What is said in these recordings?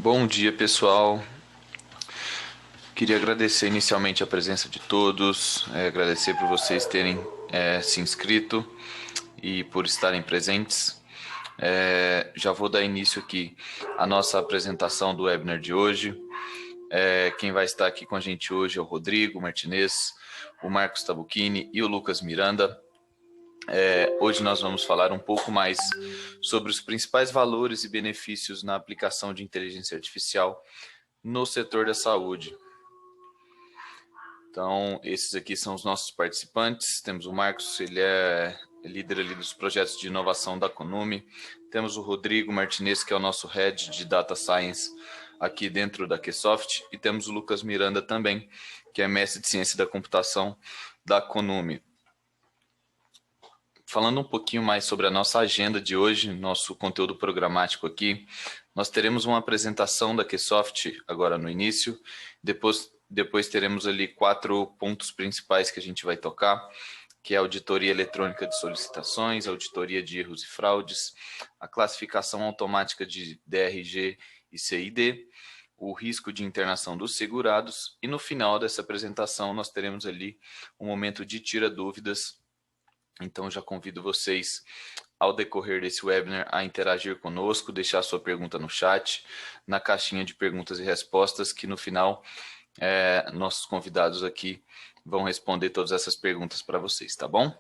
Bom dia, pessoal. Queria agradecer inicialmente a presença de todos, agradecer por vocês terem se inscrito e por estarem presentes. Já vou dar início aqui à nossa apresentação do webinar de hoje. Quem vai estar aqui com a gente hoje é o Rodrigo Martinez, o Marcos Tabuchini e o Lucas Miranda. Hoje nós vamos falar um pouco mais sobre os principais valores e benefícios na aplicação de inteligência artificial no setor da saúde. Então, esses aqui são os nossos participantes. Temos o Marcos, ele é líder ali dos projetos de inovação da Konumi. Temos o Rodrigo Martinez, que é o nosso Head de Data Science aqui dentro da Ksoft. E temos o Lucas Miranda também, que é mestre de Ciência da Computação da Konumi. Falando um pouquinho mais sobre a nossa agenda de hoje, nosso conteúdo programático aqui, nós teremos uma apresentação da Ksoft agora no início, depois teremos ali 4 pontos principais que a gente vai tocar, que é a auditoria eletrônica de solicitações, a auditoria de erros e fraudes, a classificação automática de DRG e CID, o risco de internação dos segurados, e no final dessa apresentação nós teremos ali um momento de tira dúvidas. Então, já convido vocês, ao decorrer desse webinar, a interagir conosco, deixar sua pergunta no chat, na caixinha de perguntas e respostas, que no final, nossos convidados aqui vão responder todas essas perguntas para vocês, tá bom?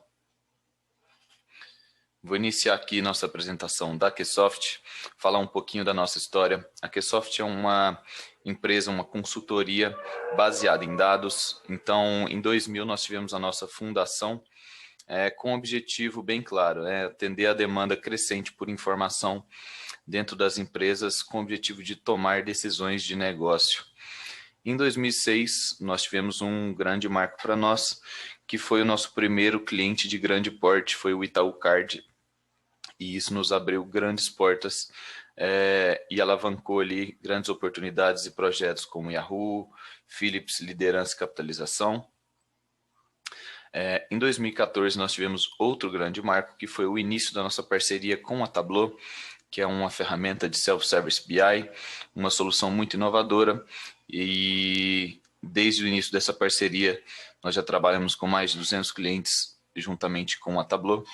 Vou iniciar aqui nossa apresentação da Ksoft, falar um pouquinho da nossa história. A Ksoft é uma empresa, uma consultoria baseada em dados. Então, em 2000, nós tivemos a nossa fundação, com um objetivo bem claro, atender a demanda crescente por informação dentro das empresas, com o objetivo de tomar decisões de negócio. Em 2006, nós tivemos um grande marco para nós, que foi o nosso primeiro cliente de grande porte, foi o Itaú Card, e isso nos abriu grandes portas e alavancou ali grandes oportunidades e projetos como Yahoo, Philips, Liderança e Capitalização. Em 2014, nós tivemos outro grande marco, que foi o início da nossa parceria com a Tableau, que é uma ferramenta de Self-Service BI, uma solução muito inovadora, e desde o início dessa parceria, nós já trabalhamos com mais de 200 clientes juntamente com a Tableau.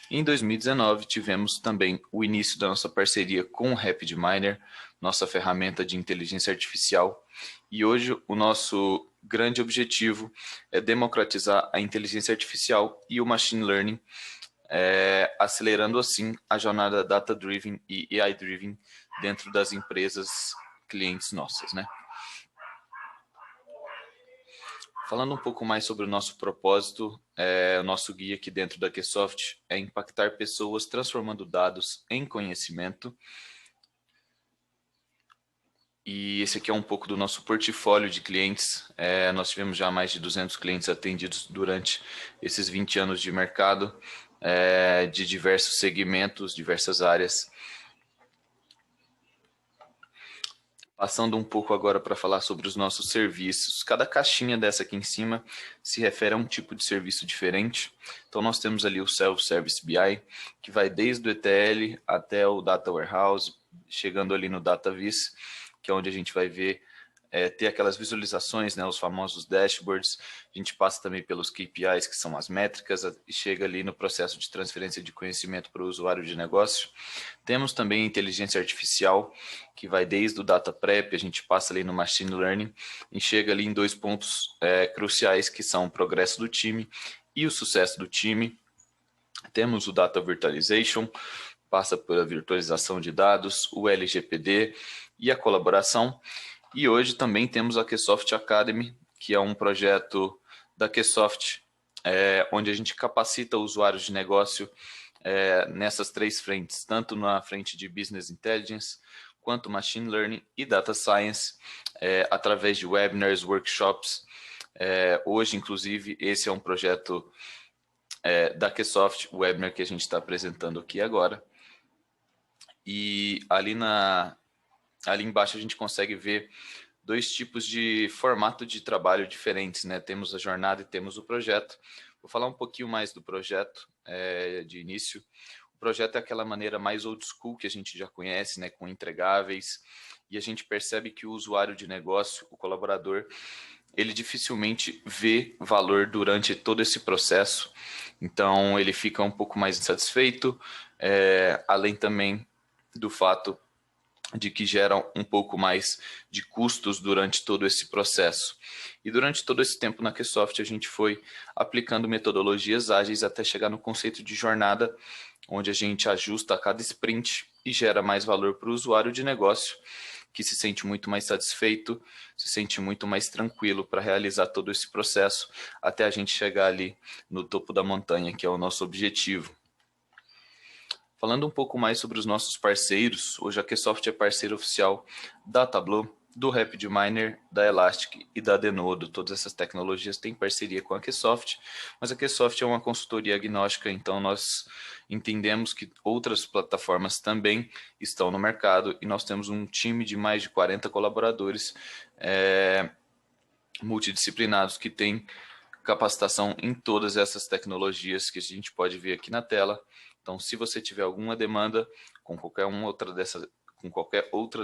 Em 2019, tivemos também o início da nossa parceria com o RapidMiner, nossa ferramenta de inteligência artificial, e hoje o nosso grande objetivo é democratizar a inteligência artificial e o machine learning, acelerando assim a jornada data-driven e AI-driven dentro das empresas clientes nossas, né? Falando um pouco mais sobre o nosso propósito, o nosso guia aqui dentro da Ksoft é impactar pessoas transformando dados em conhecimento. E esse aqui é um pouco do nosso portfólio de clientes. Nós tivemos já mais de 200 clientes atendidos durante esses 20 anos de mercado, de diversos segmentos, diversas áreas. Passando um pouco agora para falar sobre os nossos serviços. Cada caixinha dessa aqui em cima se refere a um tipo de serviço diferente. Então, nós temos ali o Self-Service BI, que vai desde o ETL até o Data Warehouse, chegando ali no DataVis, que é onde a gente vai ver, ter aquelas visualizações, né, os famosos dashboards. A gente passa também pelos KPIs, que são as métricas, e chega ali no processo de transferência de conhecimento para o usuário de negócio. Temos também a inteligência artificial, que vai desde o data prep, a gente passa ali no machine learning, e chega ali em 2 pontos cruciais, que são o progresso do time e o sucesso do time. Temos o data virtualization, passa pela virtualização de dados, o LGPD e a colaboração. E hoje também temos a Ksoft Academy, que é um projeto da Ksoft, onde a gente capacita usuários de negócio nessas 3 frentes, tanto na frente de Business Intelligence, quanto Machine Learning e Data Science, através de webinars, workshops. Hoje, inclusive, esse é um projeto da Ksoft, o webinar que a gente está apresentando aqui agora. E ali embaixo a gente consegue ver 2 tipos de formato de trabalho diferentes, né? Temos a jornada e temos o projeto. Vou falar um pouquinho mais do projeto de início. O projeto é aquela maneira mais old school que a gente já conhece, né, com entregáveis, e a gente percebe que o usuário de negócio, o colaborador, ele dificilmente vê valor durante todo esse processo, então ele fica um pouco mais insatisfeito, além também do fato de que geram um pouco mais de custos durante todo esse processo. E durante todo esse tempo na Ksoft, a gente foi aplicando metodologias ágeis até chegar no conceito de jornada, onde a gente ajusta a cada sprint e gera mais valor para o usuário de negócio, que se sente muito mais satisfeito, se sente muito mais tranquilo para realizar todo esse processo, até a gente chegar ali no topo da montanha, que é o nosso objetivo. Falando um pouco mais sobre os nossos parceiros, hoje a Ksoft é parceira oficial da Tableau, do RapidMiner, da Elastic e da Denodo. Todas essas tecnologias têm parceria com a Ksoft, mas a Ksoft é uma consultoria agnóstica, então nós entendemos que outras plataformas também estão no mercado e nós temos um time de mais de 40 colaboradores multidisciplinados que têm capacitação em todas essas tecnologias que a gente pode ver aqui na tela. Então, se você tiver alguma demanda com qualquer outra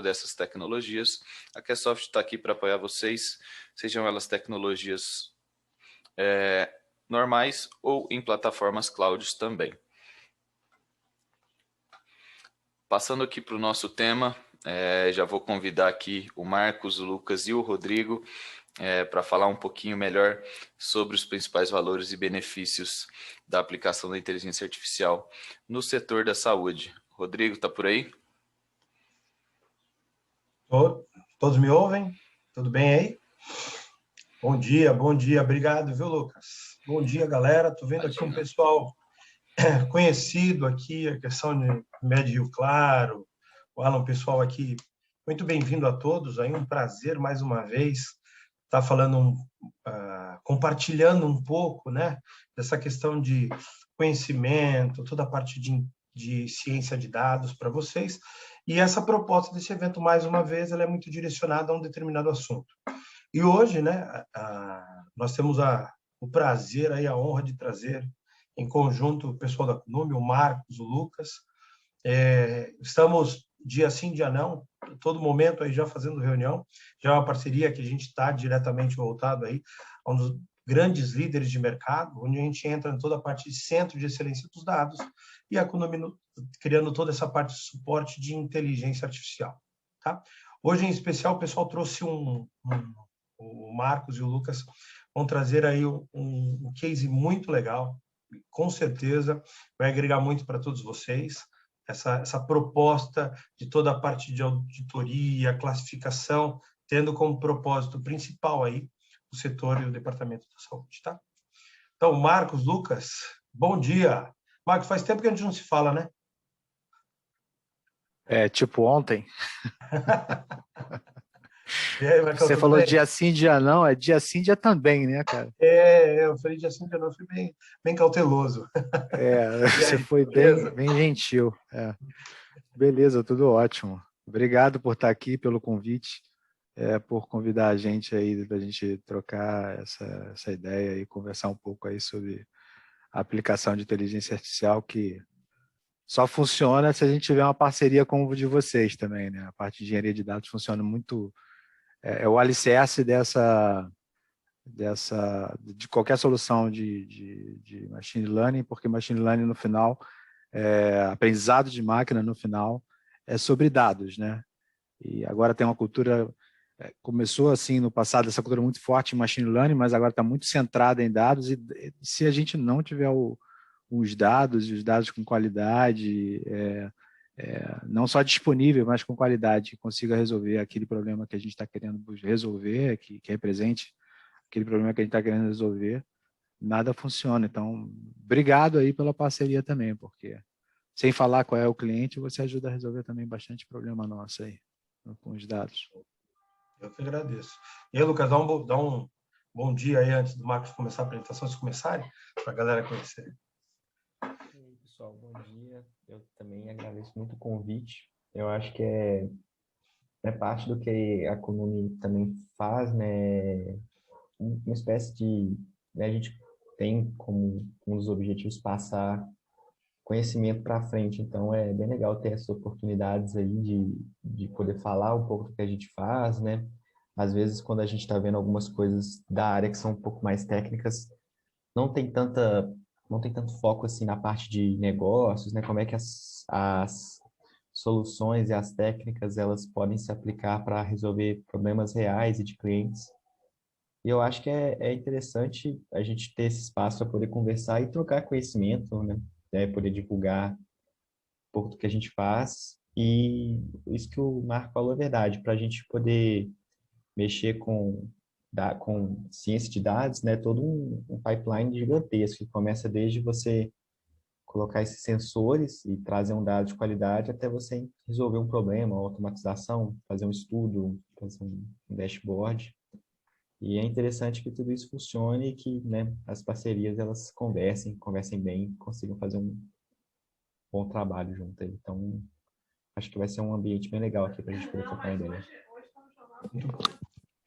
dessas tecnologias, a Ksoft está aqui para apoiar vocês, sejam elas tecnologias normais ou em plataformas clouds também. Passando aqui para o nosso tema, já vou convidar aqui o Marcos, o Lucas e o Rodrigo para falar um pouquinho melhor sobre os principais valores e benefícios da aplicação da inteligência artificial no setor da saúde. Rodrigo, está por aí? Todos me ouvem? Tudo bem aí? Bom dia, obrigado, viu, Lucas? Bom dia, galera. Tô vendo aqui um pessoal conhecido aqui, a questão de Médio Rio Claro, o Alan, pessoal aqui, muito bem-vindo a todos, aí um prazer mais uma vez estar falando, compartilhando um pouco, né, dessa questão de conhecimento, toda a parte de ciência de dados para vocês, e essa proposta desse evento, mais uma vez, ela é muito direcionada a um determinado assunto. E hoje, né, nós temos o prazer, aí, a honra de trazer em conjunto o pessoal da CNUM, o Marcos, o Lucas. Estamos dia sim, dia não, todo momento aí já fazendo reunião, já é uma parceria que a gente está diretamente voltado aí a um dos grandes líderes de mercado, onde a gente entra em toda a parte de centro de excelência dos dados e a CNUM criando toda essa parte de suporte de inteligência artificial. Tá? Hoje, em especial, o pessoal trouxe o Marcos e o Lucas vão trazer aí um case muito legal, com certeza vai agregar muito para todos vocês, essa proposta de toda a parte de auditoria, classificação, tendo como propósito principal aí o setor e o departamento da saúde, tá? Então, Marcos, Lucas, bom dia. Marcos, faz tempo que a gente não se fala, né? Tipo ontem. E aí, Marcão, Você tudo falou bem? dia sim, dia não, é dia sim, dia também, né, cara? Eu falei de assim que eu não fui bem cauteloso. Você foi bem gentil. Beleza, tudo ótimo. Obrigado por estar aqui, pelo convite, por convidar a gente aí, para a gente trocar essa ideia e conversar um pouco aí sobre a aplicação de inteligência artificial, que só funciona se a gente tiver uma parceria como o de vocês também, né? A parte de engenharia de dados funciona muito, é o alicerce de qualquer solução de machine learning, porque machine learning no final, aprendizado de máquina no final, é sobre dados, né? E agora tem uma cultura, começou assim no passado, essa cultura muito forte em machine learning, mas agora está muito centrada em dados, e se a gente não tiver os dados, e os dados com qualidade, não só disponível, mas com qualidade, que consiga resolver aquele problema que a gente está querendo resolver, que represente aquele problema que a gente está querendo resolver, nada funciona. Então, obrigado aí pela parceria também, porque sem falar qual é o cliente, você ajuda a resolver também bastante problema nosso aí, com os dados. Eu que agradeço. E aí, Lucas, dá um bom dia aí antes do Marcos começar a apresentação, se começarem, para a galera conhecer. E aí, pessoal, bom dia. Eu também agradeço muito o convite. Eu acho que é parte do que a Kunumi também faz, né? Uma espécie de, né, a gente tem como um dos objetivos passar conhecimento para frente. Então, é bem legal ter essas oportunidades aí de poder falar um pouco do que a gente faz, né? Às vezes, quando a gente está vendo algumas coisas da área que são um pouco mais técnicas, não tem não tem tanto foco assim na parte de negócios, né? Como é que as soluções e as técnicas elas podem se aplicar para resolver problemas reais e de clientes. E eu acho que é interessante a gente ter esse espaço para poder conversar e trocar conhecimento, né? Poder divulgar um pouco do que a gente faz. E isso que o Marco falou é verdade, para a gente poder mexer com ciência de dados, né? Todo um pipeline gigantesco que começa desde você colocar esses sensores e trazer um dado de qualidade até você resolver um problema, uma automatização, fazer um estudo, fazer um dashboard. E é interessante que tudo isso funcione e que, né, as parcerias elas conversem bem, consigam fazer um bom trabalho junto aí. Então, acho que vai ser um ambiente bem legal aqui para a gente poder trocar ideia. Muito bom.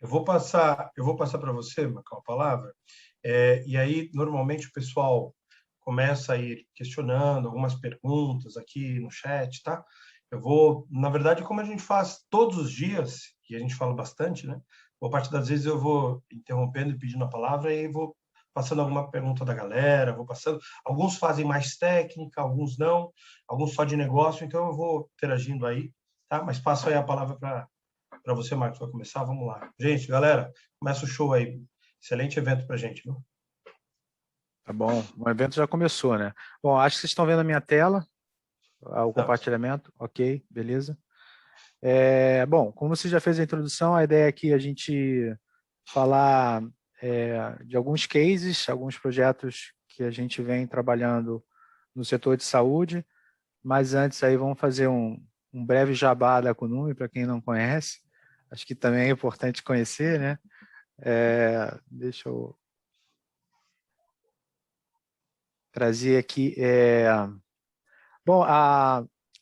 Eu vou passar para você, Macau, a palavra, e aí, normalmente, o pessoal começa a ir questionando algumas perguntas aqui no chat, tá? Eu vou, na verdade, como a gente faz todos os dias, e a gente fala bastante, né? Boa parte das vezes eu vou interrompendo e pedindo a palavra e vou passando alguma pergunta da galera, vou passando. Alguns fazem mais técnica, alguns não, alguns só de negócio, então eu vou interagindo aí, tá? Mas passo aí a palavra para você, Marcos, vai começar? Vamos lá. Gente, galera, começa o show aí. Excelente evento para a gente, viu? Tá bom, o evento já começou, né? Bom, acho que vocês estão vendo a minha tela, o compartilhamento, ok, beleza. Bom, como você já fez a introdução, a ideia aqui é a gente falar de alguns cases, alguns projetos que a gente vem trabalhando no setor de saúde, mas antes aí vamos fazer um breve jabá da Kunumi, para quem não conhece, acho que também é importante conhecer, né? Deixa eu trazer aqui. Bom,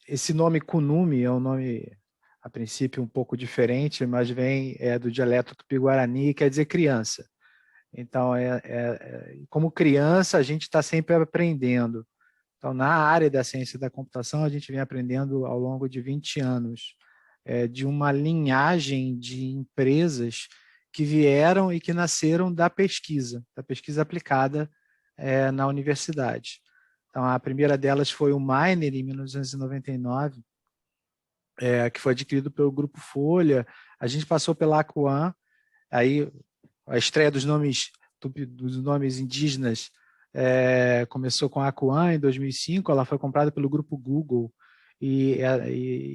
esse nome Kunumi é um nome, a princípio, um pouco diferente, mas vem do dialeto tupi-guarani, quer dizer criança. Então, como criança, a gente está sempre aprendendo. Então, na área da ciência da computação, a gente vem aprendendo ao longo de 20 anos de uma linhagem de empresas que vieram e que nasceram da pesquisa aplicada na universidade. Então, a primeira delas foi o Miner, em 1999, que foi adquirido pelo Grupo Folha. A gente passou pela Aquan, aí a estreia dos nomes indígenas começou com a Aquan em 2005, ela foi comprada pelo Grupo Google e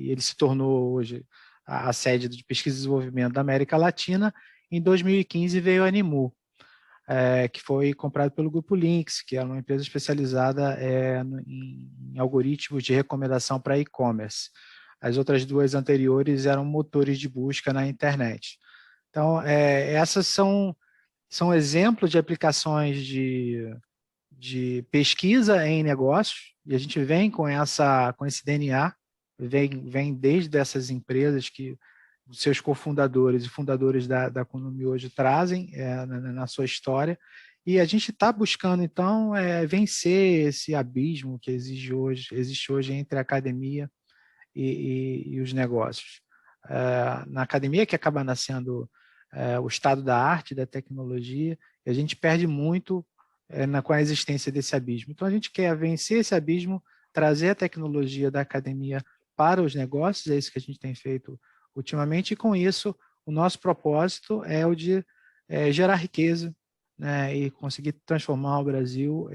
ele se tornou hoje a sede de pesquisa e desenvolvimento da América Latina. Em 2015 veio a Animu, que foi comprado pelo Grupo Lynx, que é uma empresa especializada em algoritmos de recomendação para e-commerce. As outras duas anteriores eram motores de busca na internet. Então, essas são exemplos de aplicações de pesquisa em negócios, e a gente vem com esse DNA, vem desde essas empresas que os seus cofundadores e fundadores da Kunumi hoje trazem na sua história, e a gente está buscando, então, vencer esse abismo que existe hoje entre a academia e os negócios. Na academia, que acaba nascendo o estado da arte, da tecnologia, e a gente perde muito com a existência desse abismo. Então, a gente quer vencer esse abismo, trazer a tecnologia da academia para os negócios, é isso que a gente tem feito ultimamente, e com isso, o nosso propósito é o de gerar riqueza, né, e conseguir transformar o Brasil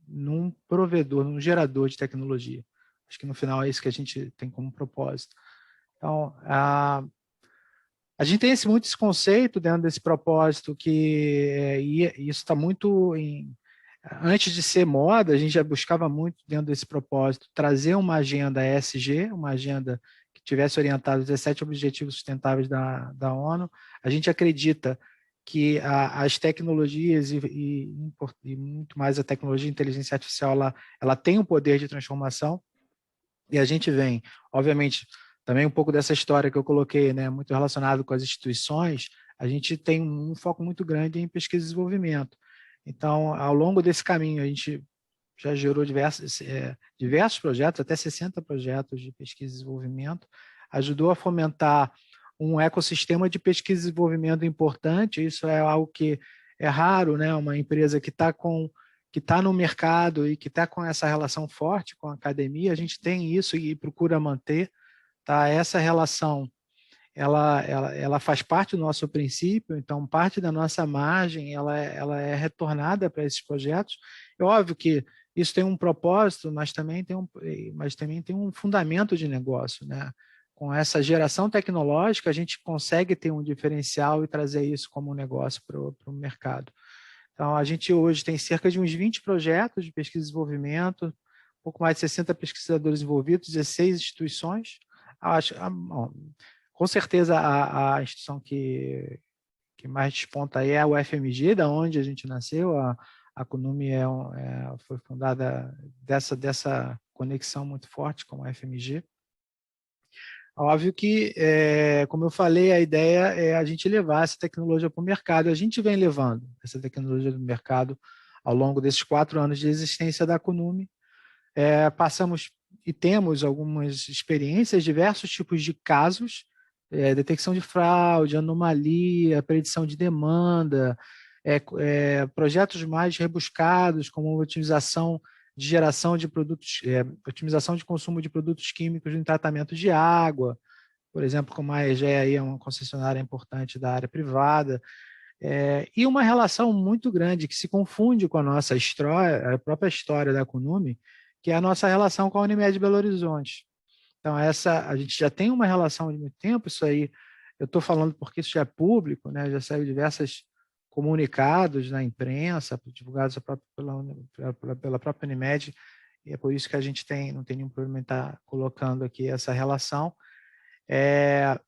num provedor, num gerador de tecnologia. Acho que no final é isso que a gente tem como propósito. Então, a gente tem muito esse conceito dentro desse propósito e isso está muito antes de ser moda, a gente já buscava muito dentro desse propósito trazer uma agenda ESG, uma agenda que tivesse orientado os 17 Objetivos Sustentáveis da ONU. A gente acredita que as tecnologias e muito mais a tecnologia de inteligência artificial, ela tem um poder de transformação, e a gente vem, obviamente, também um pouco dessa história que eu coloquei, né, muito relacionado com as instituições, a gente tem um foco muito grande em pesquisa e desenvolvimento. Então, ao longo desse caminho, a gente já gerou diversos projetos, até 60 projetos de pesquisa e desenvolvimento, ajudou a fomentar um ecossistema de pesquisa e desenvolvimento importante. Isso é algo que é raro, né? Uma empresa que está no mercado e que está com essa relação forte com a academia, a gente tem isso e procura manter. Tá? Essa relação ela faz parte do nosso princípio, então parte da nossa margem ela é retornada para esses projetos. É óbvio que isso tem um propósito, mas também tem um fundamento de negócio, né? Com essa geração tecnológica, a gente consegue ter um diferencial e trazer isso como um negócio para o mercado. Então, a gente hoje tem cerca de uns 20 projetos de pesquisa e desenvolvimento, um pouco mais de 60 pesquisadores envolvidos, 16 instituições. Com certeza, a instituição que mais desponta aí é a UFMG, da onde a gente nasceu. A Kunumi foi fundada dessa conexão muito forte com a UFMG. Óbvio que, como eu falei, a ideia é a gente levar essa tecnologia para o mercado. A gente vem levando essa tecnologia do mercado ao longo desses 4 anos de existência da Kunumi. Passamos e temos algumas experiências, diversos tipos de casos, detecção de fraude, anomalia, predição de demanda, projetos mais rebuscados, como otimização de geração de produtos, otimização de consumo de produtos químicos em tratamento de água, por exemplo, como a EGEA é uma concessionária importante da área privada, e uma relação muito grande que se confunde com a nossa história, a própria história da Kunumi, que é a nossa relação com a Unimed Belo Horizonte. Então, a gente já tem uma relação de muito tempo, isso aí, eu estou falando porque isso já é público, né? Já saiu diversos comunicados na imprensa, divulgados pela própria Unimed, e é por isso que a gente não tem nenhum problema em estar colocando aqui essa relação.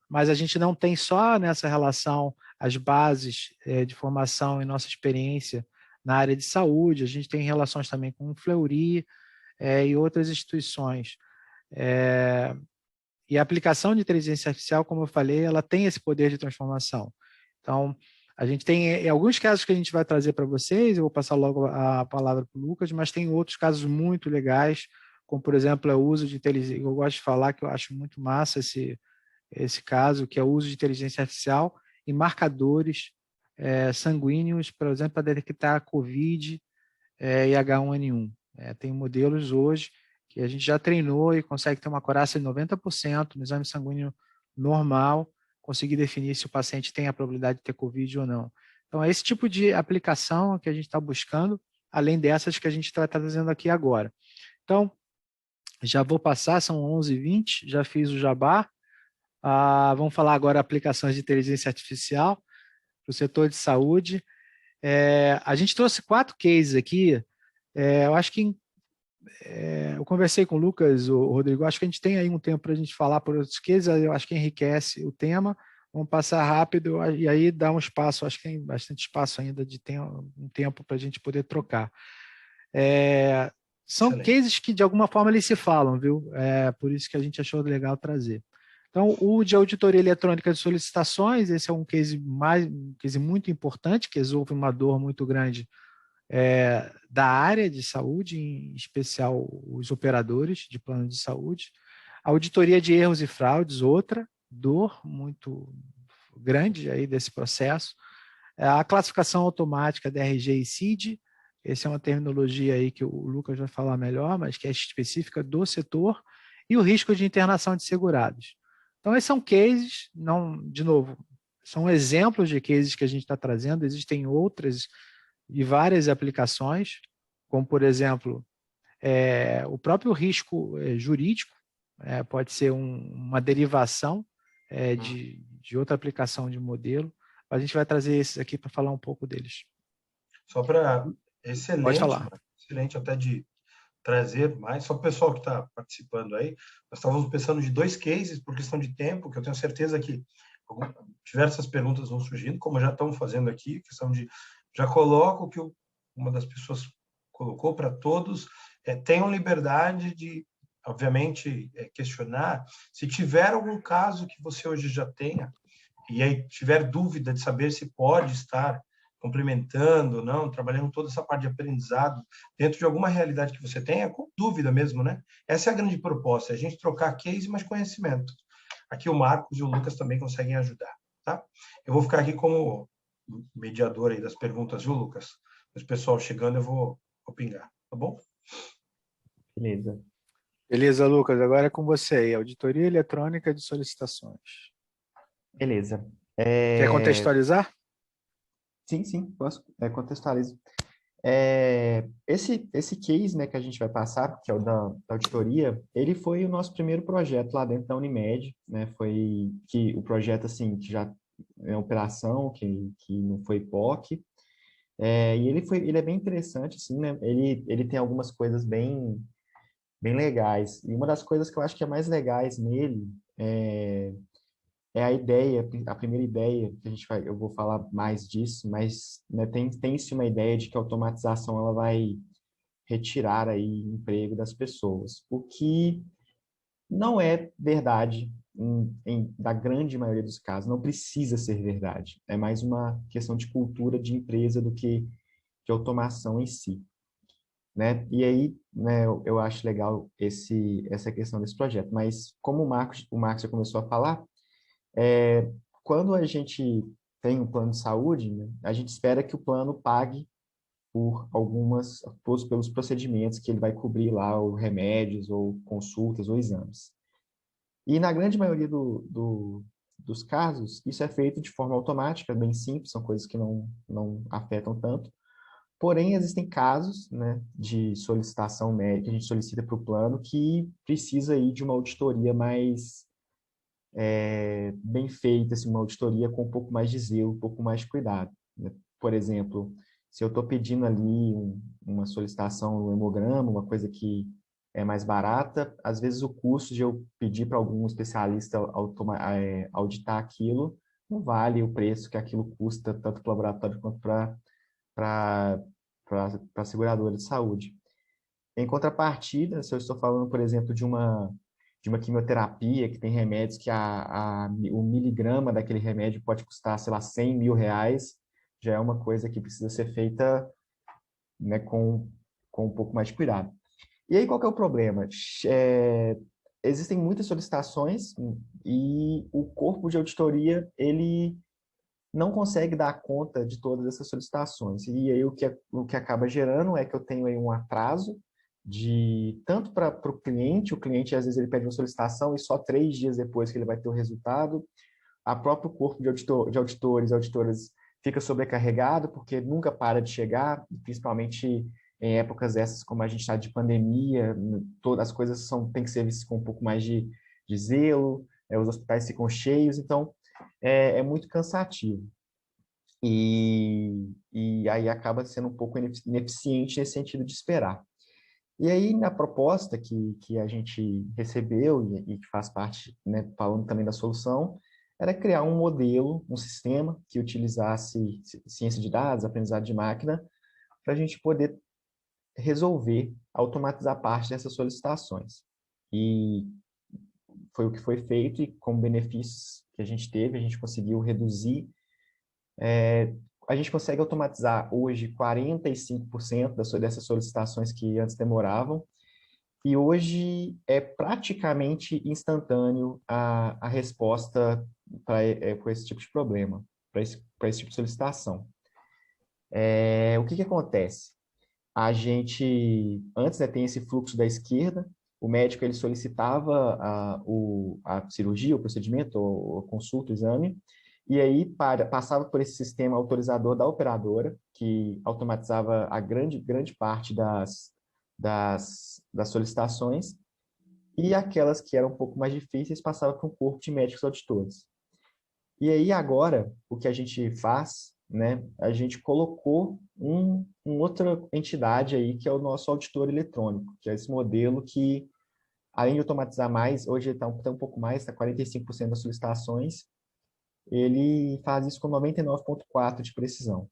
Mas a gente não tem só nessa relação as bases de formação e nossa experiência na área de saúde, a gente tem relações também com o Fleury e outras instituições. E a aplicação de inteligência artificial, como eu falei, ela tem esse poder de transformação. Então, a gente tem alguns casos que a gente vai trazer para vocês, eu vou passar logo a palavra para o Lucas, mas tem outros casos muito legais, como, por exemplo, o uso de inteligência, eu gosto de falar que eu acho muito massa esse caso, que é o uso de inteligência artificial em marcadores sanguíneos, por exemplo, para detectar COVID e H1N1. Tem modelos hoje que a gente já treinou e consegue ter uma acurácia de 90% no exame sanguíneo normal, conseguir definir se o paciente tem a probabilidade de ter COVID ou não. Então, é esse tipo de aplicação que a gente está buscando, além dessas que a gente está trazendo aqui agora. Então, já vou passar, são 11h20, já fiz o jabá. Vamos falar agora aplicações de inteligência artificial para o setor de saúde. A gente trouxe 4 cases aqui. Eu acho que eu conversei com o Lucas, o Rodrigo, acho que a gente tem aí um tempo para a gente falar por outros cases, eu acho que enriquece o tema. Vamos passar rápido e aí dá um espaço, acho que tem bastante espaço ainda de um tempo para a gente poder trocar. São Excelente. Cases que de alguma forma eles se falam, viu? Por isso que a gente achou legal trazer. Então, o de auditoria eletrônica de solicitações, esse é um case muito importante, que resolve uma dor muito grande da área de saúde, em especial os operadores de plano de saúde. A auditoria de erros e fraudes, outra dor muito grande aí desse processo. A classificação automática da RG e CID, essa é uma terminologia aí que o Lucas vai falar melhor, mas que é específica do setor, e o risco de internação de segurados. Então, esses são cases, de novo, são exemplos de cases que a gente está trazendo, existem outras e várias aplicações, como, por exemplo, o próprio risco jurídico, pode ser uma derivação de outra aplicação de modelo. A gente vai trazer esses aqui para falar um pouco deles. Só para... Excelente, pode falar. Excelente até de trazer mais, só o pessoal que está participando aí, nós estávamos pensando de 2 cases por questão de tempo, que eu tenho certeza que diversas perguntas vão surgindo, como já estão fazendo aqui, questão de, já coloco que uma das pessoas colocou para todos, tenham liberdade de, obviamente, questionar, se tiver algum caso que você hoje já tenha, e aí tiver dúvida de saber se pode estar complementando, não, trabalhando toda essa parte de aprendizado dentro de alguma realidade que você tenha, com dúvida mesmo, né? Essa é a grande proposta, a gente trocar case, mas conhecimento. Aqui o Marcos e o Lucas também conseguem ajudar, tá? Eu vou ficar aqui como mediador aí das perguntas, viu, Lucas? O pessoal chegando, eu vou pingar, tá bom? Beleza. Beleza, Lucas, agora é com você aí, auditoria eletrônica de solicitações. Beleza. Quer contextualizar? Sim, posso, contextualizo. Esse case, né, que a gente vai passar, que é o da auditoria, ele foi o nosso primeiro projeto lá dentro da Unimed, né, foi que o projeto, assim, que já é operação, que não foi POC, e ele é bem interessante, assim, né, ele tem algumas coisas bem legais, e uma das coisas que eu acho que é mais legais nele é a ideia, a primeira ideia, que eu vou falar mais disso, mas né, tem-se uma ideia de que a automatização ela vai retirar aí emprego das pessoas, o que não é verdade da grande maioria dos casos, não precisa ser verdade. É mais uma questão de cultura de empresa do que de automação em si, né? E aí, né, eu acho legal essa questão desse projeto, mas como o Marcos já começou a falar, quando a gente tem um plano de saúde, né, a gente espera que o plano pague pelos procedimentos que ele vai cobrir lá, ou remédios, ou consultas, ou exames. E na grande maioria dos casos, isso é feito de forma automática, bem simples, são coisas que não afetam tanto. Porém, existem casos, né, de solicitação médica, que a gente solicita para o plano, que precisa aí de uma auditoria mais bem feita, assim, uma auditoria com um pouco mais de zelo, um pouco mais de cuidado, né? Por exemplo, se eu estou pedindo ali uma solicitação, um hemograma, uma coisa que é mais barata, às vezes o custo de eu pedir para algum especialista auditar aquilo não vale o preço que aquilo custa, tanto para o laboratório quanto para a seguradora de saúde. Em contrapartida, se eu estou falando, por exemplo, de uma quimioterapia que tem remédios que o miligrama daquele remédio pode custar, sei lá, 100 mil reais, já é uma coisa que precisa ser feita, né, com um pouco mais de cuidado. E aí, qual que é o problema? Existem muitas solicitações e o corpo de auditoria, ele não consegue dar conta de todas essas solicitações. E aí, o que acaba gerando é que eu tenho aí um atraso tanto para o cliente às vezes ele pede uma solicitação e só 3 dias depois que ele vai ter o resultado, a próprio corpo de auditores e auditoras fica sobrecarregado porque nunca para de chegar, principalmente em épocas essas como a gente está de pandemia, todas as coisas têm que ser vistas com um pouco mais de zelo, os hospitais ficam cheios, então é muito cansativo. E aí acaba sendo um pouco ineficiente nesse sentido de esperar. E aí, na proposta que a gente recebeu e que faz parte, né, falando também da solução, era criar um modelo, um sistema que utilizasse ciência de dados, aprendizado de máquina, para a gente poder resolver, automatizar parte dessas solicitações. E foi o que foi feito e com benefícios que a gente teve, a gente conseguiu reduzir. A gente consegue automatizar hoje 45% dessas solicitações que antes demoravam, e hoje é praticamente instantâneo a resposta para esse tipo de problema, para esse tipo de solicitação. O que acontece? A gente, antes, né, tem esse fluxo da esquerda, o médico ele solicitava a cirurgia, o procedimento, a consulta, o exame, e aí passava por esse sistema autorizador da operadora, que automatizava a grande parte das solicitações, e aquelas que eram um pouco mais difíceis passavam para um corpo de médicos auditores. E aí agora, o que a gente faz, né, a gente colocou uma outra entidade aí, que é o nosso auditor eletrônico, que é esse modelo que, além de automatizar mais, hoje está um pouco mais, está 45% das solicitações, ele faz isso com 99,4% de precisão.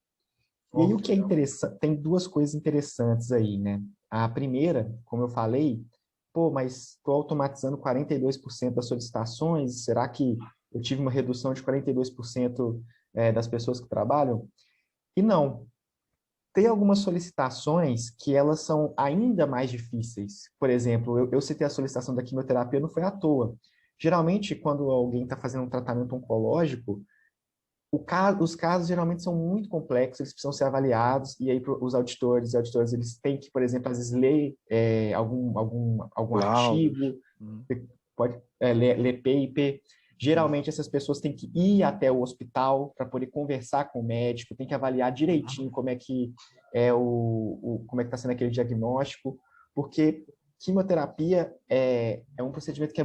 E aí o que é interessante, tem duas coisas interessantes aí, né? A primeira, como eu falei, mas estou automatizando 42% das solicitações, será que eu tive uma redução de 42% das pessoas que trabalham? E não, tem algumas solicitações que elas são ainda mais difíceis. Por exemplo, eu citei a solicitação da quimioterapia, não foi à toa. Geralmente, quando alguém está fazendo um tratamento oncológico, os casos geralmente são muito complexos, eles precisam ser avaliados, e aí os auditores, eles têm que, por exemplo, às vezes ler algum Laudos. artigo, pode ler paper. Geralmente essas pessoas têm que ir até o hospital para poder conversar com o médico, tem que avaliar direitinho como é que como é que está sendo aquele diagnóstico, porque quimioterapia é um procedimento que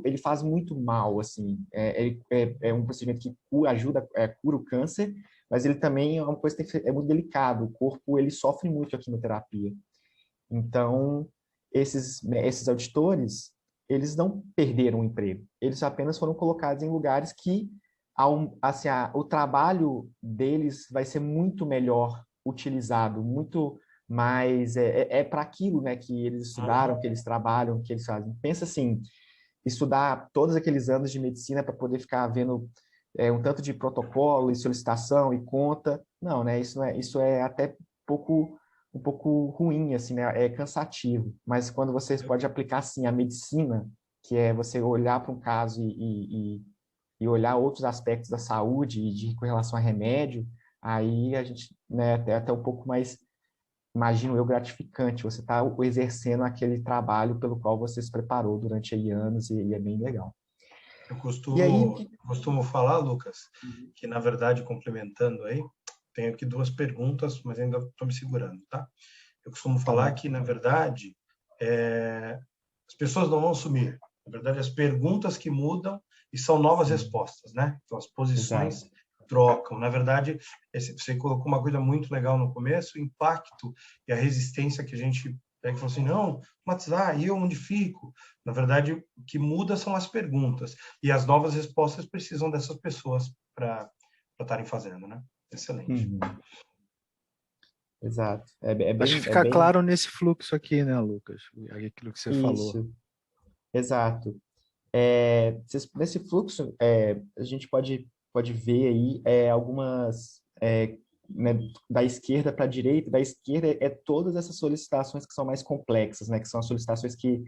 ele faz muito mal, assim, é um procedimento que cura o câncer, mas ele também é uma coisa que é muito delicado, o corpo ele sofre muito com a quimioterapia. Então, esses auditores, eles não perderam o emprego, eles apenas foram colocados em lugares que assim, o trabalho deles vai ser muito melhor utilizado, muito mais para aquilo, né, que eles estudaram, que eles trabalham, que eles fazem. Pensa assim, estudar todos aqueles anos de medicina para poder ficar vendo um tanto de protocolo e solicitação e conta. Não, né? Isso é até um pouco ruim, assim, né? É cansativo. Mas quando você pode aplicar assim a medicina, que é você olhar para um caso e olhar outros aspectos da saúde com relação a remédio, aí a gente, né, é até um pouco mais, imagino eu, gratificante. Você está exercendo aquele trabalho pelo qual você se preparou durante aí anos e é bem legal. Eu E aí, costumo falar, Lucas, que na verdade, complementando aí, tenho aqui duas perguntas, mas ainda estou me segurando, tá? Eu costumo falar que, na verdade, as pessoas não vão sumir. Na verdade, as perguntas que mudam e são novas respostas, né? Então, as posições exato. trocam. Na verdade, você colocou uma coisa muito legal no começo, o impacto e a resistência que a gente que falou assim, não, automatizar, e eu onde fico? Na verdade, o que muda são as perguntas. E as novas respostas precisam dessas pessoas para estarem fazendo, né? Excelente. Uhum. Exato. Acho que fica claro nesse fluxo aqui, né, Lucas? Aquilo que você falou. Isso, exato. Nesse fluxo, a gente pode ver aí algumas, né, da esquerda para a direita. Da esquerda todas essas solicitações que são mais complexas, né, que são as solicitações que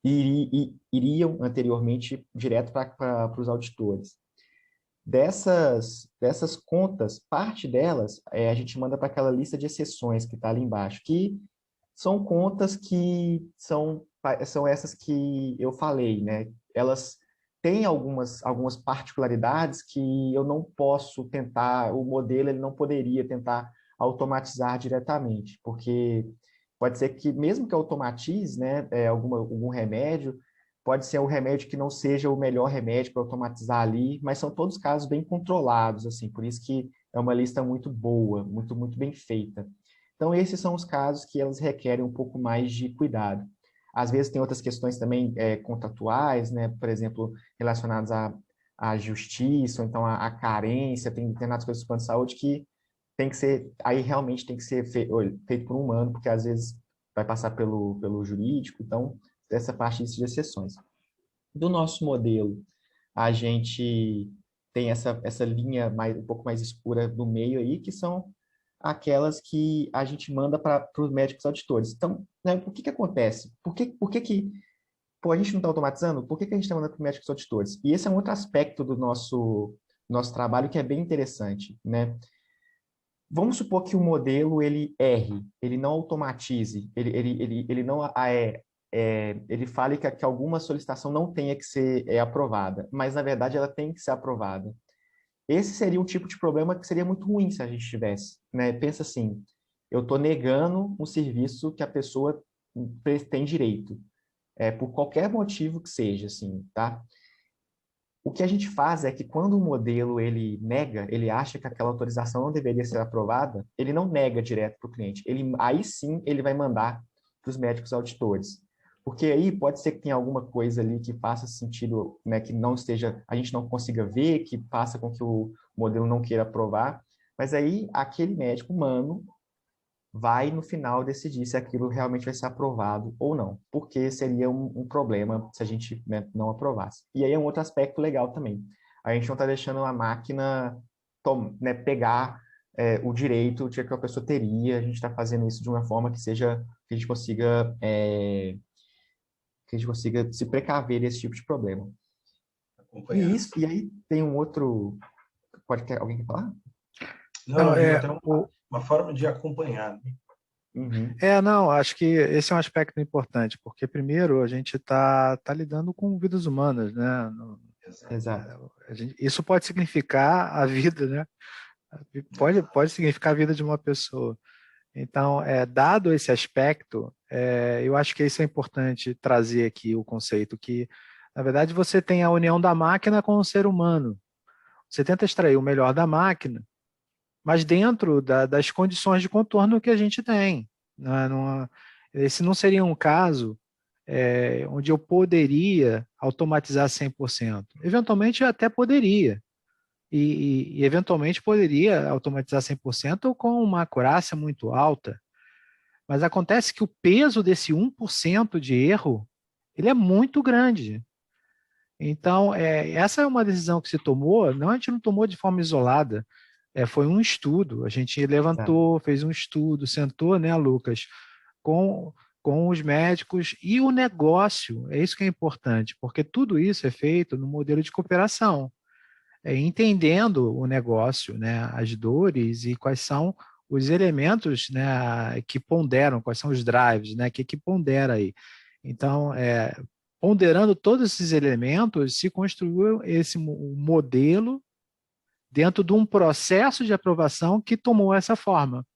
iriam anteriormente direto para os auditores. Dessas contas, parte delas a gente manda para aquela lista de exceções que está ali embaixo, que são contas que são essas que eu falei, né? Elas têm algumas particularidades que eu não posso tentar, o modelo ele não poderia tentar automatizar diretamente, porque pode ser que, mesmo que automatize, né, algum remédio, pode ser um remédio que não seja o melhor remédio para automatizar ali, mas são todos casos bem controlados, assim, por isso que é uma lista muito boa, muito, muito bem feita. Então, esses são os casos que elas requerem um pouco mais de cuidado. Às vezes tem outras questões também contratuais, né? Por exemplo, relacionadas à justiça, ou então à carência, tem determinadas coisas do plano de saúde que tem que ser, aí realmente tem que ser feito por um humano, porque às vezes vai passar pelo jurídico, então, essa parte de exceções. Do nosso modelo, a gente tem essa linha um pouco mais escura no meio aí, que são aquelas que a gente manda para os médicos auditores. Então, né, o que acontece? Por que a gente não está automatizando? Por que a gente está mandando para os médicos auditores? E esse é um outro aspecto do nosso trabalho que é bem interessante, né? Vamos supor que o modelo ele erre, ele não automatize, ele não ele fale que alguma solicitação não tenha que ser aprovada, mas na verdade ela tem que ser aprovada. Esse seria um tipo de problema que seria muito ruim se a gente tivesse, né? Pensa assim, eu estou negando um serviço que a pessoa tem direito, por qualquer motivo que seja, assim, tá? O que a gente faz é que quando o modelo ele nega, ele acha que aquela autorização não deveria ser aprovada, ele não nega direto para o cliente. Aí sim ele vai mandar para os médicos auditores. Porque aí pode ser que tenha alguma coisa ali que faça sentido, né, que não esteja, a gente não consiga ver, que faça com que o modelo não queira aprovar, mas aí aquele médico humano vai no final decidir se aquilo realmente vai ser aprovado ou não, porque seria um problema se a gente, né, não aprovasse. E aí é um outro aspecto legal também. A gente não está deixando a máquina, né, pegar o direito que a pessoa teria. A gente está fazendo isso de uma forma que seja, que a gente consiga se precaver desse tipo de problema. Acompanhar. E aí tem um outro, alguém quer falar? Não, eu digo até uma forma de acompanhar. Né? Uhum. Não, acho que esse é um aspecto importante, porque primeiro a gente está lidando com vidas humanas, né? Exato. Isso pode significar a vida, né? Pode significar a vida de uma pessoa. Então, dado esse aspecto, eu acho que isso é importante trazer aqui o conceito que, na verdade, você tem a união da máquina com o ser humano. Você tenta extrair o melhor da máquina, mas dentro das condições de contorno que a gente tem. Esse não seria um caso onde eu poderia automatizar 100%. Eventualmente, eu até poderia. E eventualmente poderia automatizar 100% com uma acurácia muito alta. Mas acontece que o peso desse 1% de erro, ele é muito grande. Então, essa é uma decisão que se tomou, não, a gente não tomou de forma isolada, foi um estudo, a gente levantou, fez um estudo, sentou, né, Lucas, com os médicos e o negócio, é isso que é importante, porque tudo isso é feito no modelo de cooperação, entendendo o negócio, né, as dores e quais são os elementos, né, que ponderam, quais são os drives, né, que pondera aí. Então, ponderando todos esses elementos, se construiu esse modelo dentro de um processo de aprovação que tomou essa forma.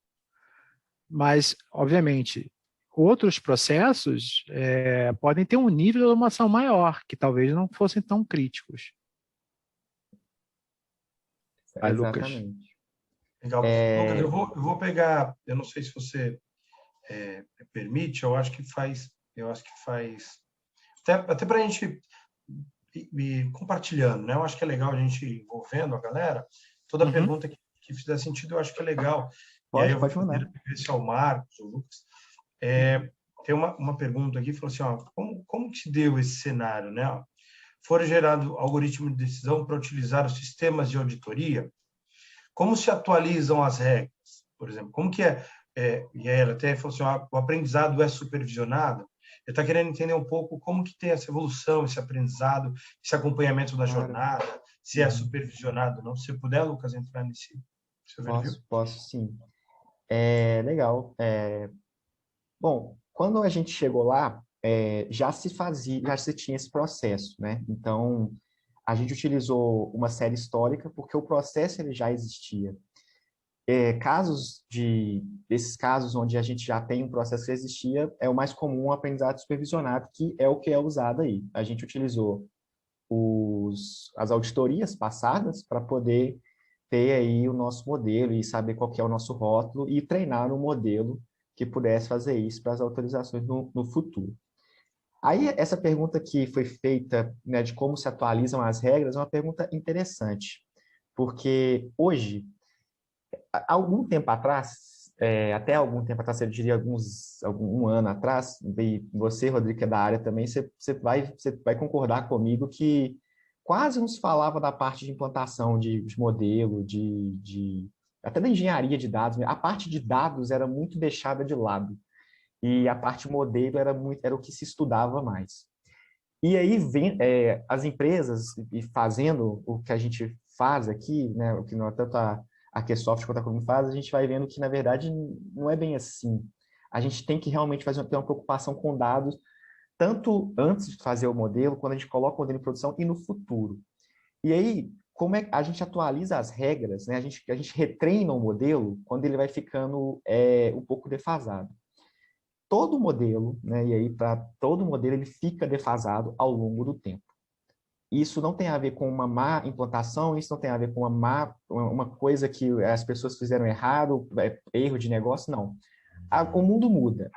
Mas, obviamente, outros processos podem ter um nível de automação maior, que talvez não fossem tão críticos. Vai, Lucas. Exatamente. Legal. Lucas, eu vou pegar, eu não sei se você permite, eu acho que faz, até para a gente ir compartilhando, né? Eu acho que é legal a gente ir envolvendo a galera. Toda pergunta que fizer sentido, eu acho que é legal. Pode, e aí eu vou pode mandar. ver se é o Marcos, o Lucas. Tem uma pergunta aqui, falou assim, ó, como que se deu esse cenário, né? Ó, foram gerados algoritmos de decisão para utilizar os sistemas de auditoria? Como se atualizam as regras, por exemplo? Como que e aí ela até falou assim, ó, o aprendizado é supervisionado? Ele está querendo entender um pouco como que tem essa evolução, esse aprendizado, esse acompanhamento da jornada, se é supervisionado ou não. Se puder, Lucas, entrar nesse overview. Posso sim. Legal. Bom, quando a gente chegou lá, já se tinha esse processo, né? Então, a gente utilizou uma série histórica porque o processo ele já existia. Desses casos onde a gente já tem um processo que existia, é o mais comum o aprendizado supervisionado, que é o que é usado aí. A gente utilizou as auditorias passadas para poder ter aí o nosso modelo e saber qual que é o nosso rótulo e treinar um modelo que pudesse fazer isso para as autorizações no futuro. Aí, essa pergunta que foi feita, né, de como se atualizam as regras, é uma pergunta interessante, porque hoje, algum tempo atrás, até algum tempo atrás, eu diria um ano atrás, e você, Rodrigo, que é da área também, você vai concordar comigo que quase não se falava da parte de implantação de modelo, até da engenharia de dados. A parte de dados era muito deixada de lado. E a parte modelo era o que se estudava mais. E aí as empresas, e fazendo o que a gente faz aqui, né, o que tanto a QSoft quanto a Cognito faz, a gente vai vendo que, na verdade, não é bem assim. A gente tem que realmente ter uma preocupação com dados, tanto antes de fazer o modelo, quando a gente coloca o modelo em produção, e no futuro. E aí, como é que a gente atualiza as regras, né? A gente retreina o modelo quando ele vai ficando um pouco defasado. Todo modelo, né? E aí, para todo modelo, ele fica defasado ao longo do tempo. Isso não tem a ver com uma má implantação, isso não tem a ver com uma coisa que as pessoas fizeram errado, erro de negócio, não. O mundo muda.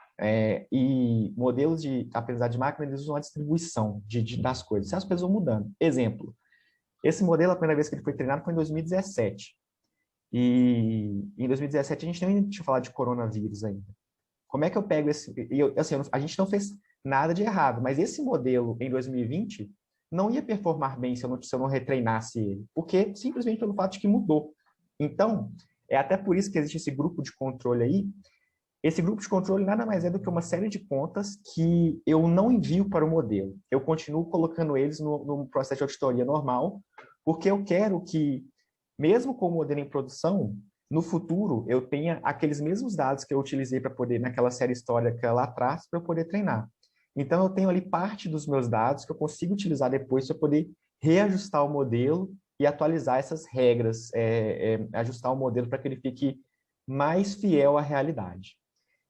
E modelos de aprendizado de máquina, eles usam a distribuição das coisas. Se as coisas vão mudando. Exemplo, esse modelo, a primeira vez que ele foi treinado foi em 2017. E em 2017 a gente nem tinha falado de coronavírus ainda. Como é que eu pego esse... a gente não fez nada de errado, mas esse modelo em 2020 não ia performar bem se eu não retreinasse ele, porque simplesmente pelo fato de que mudou. Então, É até por isso que existe esse grupo de controle aí. Esse grupo de controle nada mais é do que uma série de contas que eu não envio para o modelo. Eu continuo colocando eles no processo de auditoria normal, porque eu quero que, mesmo com o modelo em produção, no futuro eu tenha aqueles mesmos dados que eu utilizei para poder, naquela série histórica lá atrás, para eu poder treinar. Então, eu tenho ali parte dos meus dados que eu consigo utilizar depois para poder reajustar o modelo e atualizar essas regras, ajustar o modelo para que ele fique mais fiel à realidade.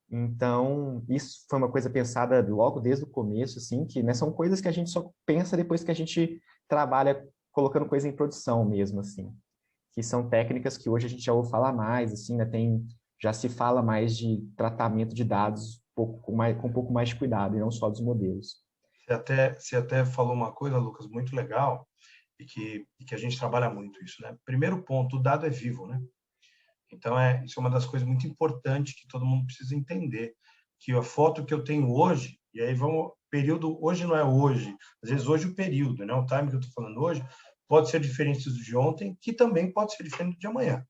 Então, isso foi uma coisa pensada logo desde o começo, assim, que, né, são coisas que a gente só pensa depois que a gente trabalha colocando coisa em produção mesmo, assim, que são técnicas que hoje a gente já ouve falar mais, assim, né, já se fala mais de tratamento de dados com um pouco mais de cuidado, e não só dos modelos. Você até falou uma coisa, Lucas, muito legal, e que a gente trabalha muito isso, né? Primeiro ponto, o dado é vivo, né? Então, isso é uma das coisas muito importantes que todo mundo precisa entender, que a foto que eu tenho hoje, e aí período, hoje não é hoje, às vezes hoje o período, né? O time que eu estou falando hoje, pode ser diferente do de ontem, que também pode ser diferente do de amanhã.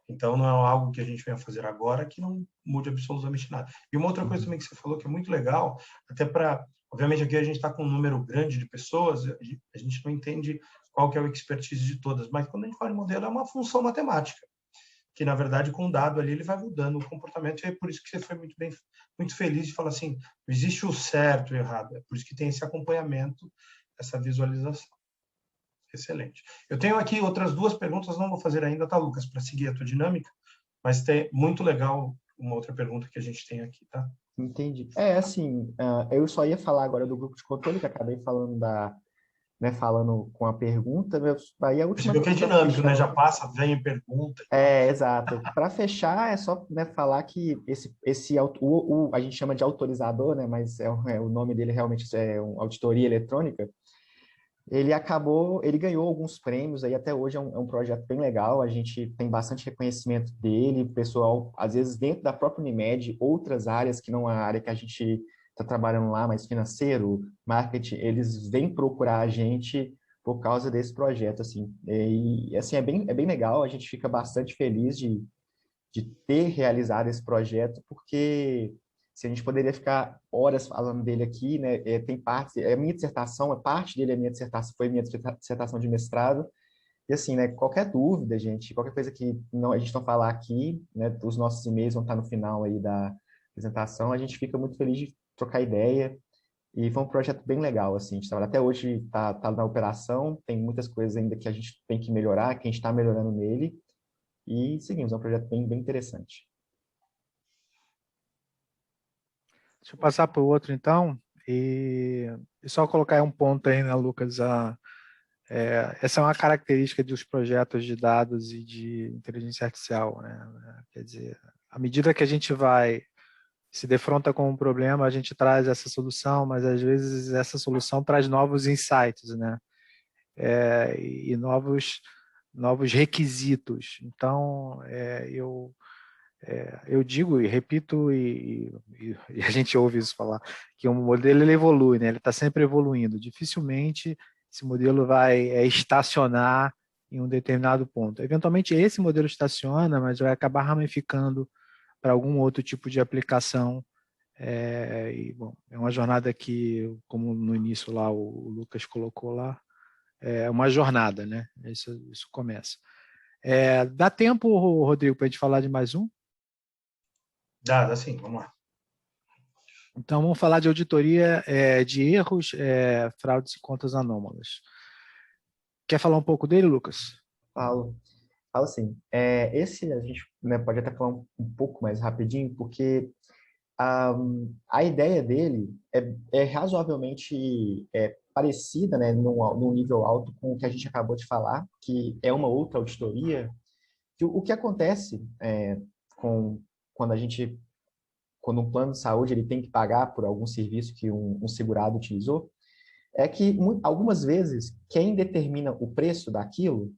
Então, não é algo que a gente venha fazer agora que não mude absolutamente nada. E uma outra coisa também que você falou que é muito legal, até para... Obviamente, aqui a gente está com um número grande de pessoas, a gente não entende qual que é o expertise de todas, mas quando a gente fala de modelo, é uma função matemática, que, na verdade, com o dado ali, ele vai mudando o comportamento, e é por isso que você foi muito feliz de falar assim, não existe o certo e o errado, é por isso que tem esse acompanhamento, essa visualização. Excelente. Eu tenho aqui outras duas perguntas, não vou fazer ainda, tá, Lucas, para seguir a tua dinâmica, mas tem muito legal uma outra pergunta que a gente tem aqui, tá? Entendi. Assim, eu só ia falar agora do grupo de controle, que acabei falando falando com a pergunta, aí a Você última viu que é coisa para dinâmico, né? Já fechar. passa, vem pergunta e tal. Exato. Para fechar, é só, né, falar que a gente chama de autorizador, né, mas o nome dele realmente é uma auditoria eletrônica. Ele ganhou alguns prêmios aí, até hoje é um projeto bem legal, a gente tem bastante reconhecimento dele, o pessoal, às vezes dentro da própria Unimed, outras áreas que não é a área que a gente está trabalhando lá, mas financeiro, marketing, eles vêm procurar a gente por causa desse projeto, assim. E assim, é bem legal, a gente fica bastante feliz de ter realizado esse projeto, porque se a gente poderia ficar horas falando dele aqui, né? Tem parte, é minha dissertação, parte dele é minha dissertação, foi minha dissertação de mestrado. E assim, né? Qualquer dúvida, gente, qualquer coisa que a gente não falar aqui, né? Os nossos e-mails vão estar no final aí da apresentação. A gente fica muito feliz de trocar ideia. E foi um projeto bem legal, assim. Até hoje tá na operação, tem muitas coisas ainda que a gente tem que melhorar, que a gente está melhorando nele. E seguimos, é um projeto bem interessante. Deixa eu passar para o outro, então, e só colocar um ponto aí, né, Lucas? Essa é uma característica dos projetos de dados e de inteligência artificial, né? Quer dizer, à medida que a gente vai se defronta com um problema, a gente traz essa solução, mas às vezes essa solução traz novos insights, né? E novos requisitos. Então, eu digo e repito, e a gente ouve isso falar, que o modelo ele evolui, né? Ele está sempre evoluindo. Dificilmente esse modelo vai estacionar em um determinado ponto. Eventualmente esse modelo estaciona, mas vai acabar ramificando para algum outro tipo de aplicação. Bom, é uma jornada que, como no início lá o Lucas colocou lá, é uma jornada, né? Isso começa. Dá tempo, Rodrigo, para a gente falar de mais um? Dá sim, vamos lá. Então, vamos falar de auditoria de erros, fraudes e contas anômalas. Quer falar um pouco dele, Lucas? Falo sim. Esse a gente, né, pode até falar um pouco mais rapidinho, porque a ideia dele é razoavelmente parecida, né, num nível alto com o que a gente acabou de falar, que é uma outra auditoria. Que o que acontece com, quando quando um plano de saúde ele tem que pagar por algum serviço que um segurado utilizou, é que algumas vezes quem determina o preço daquilo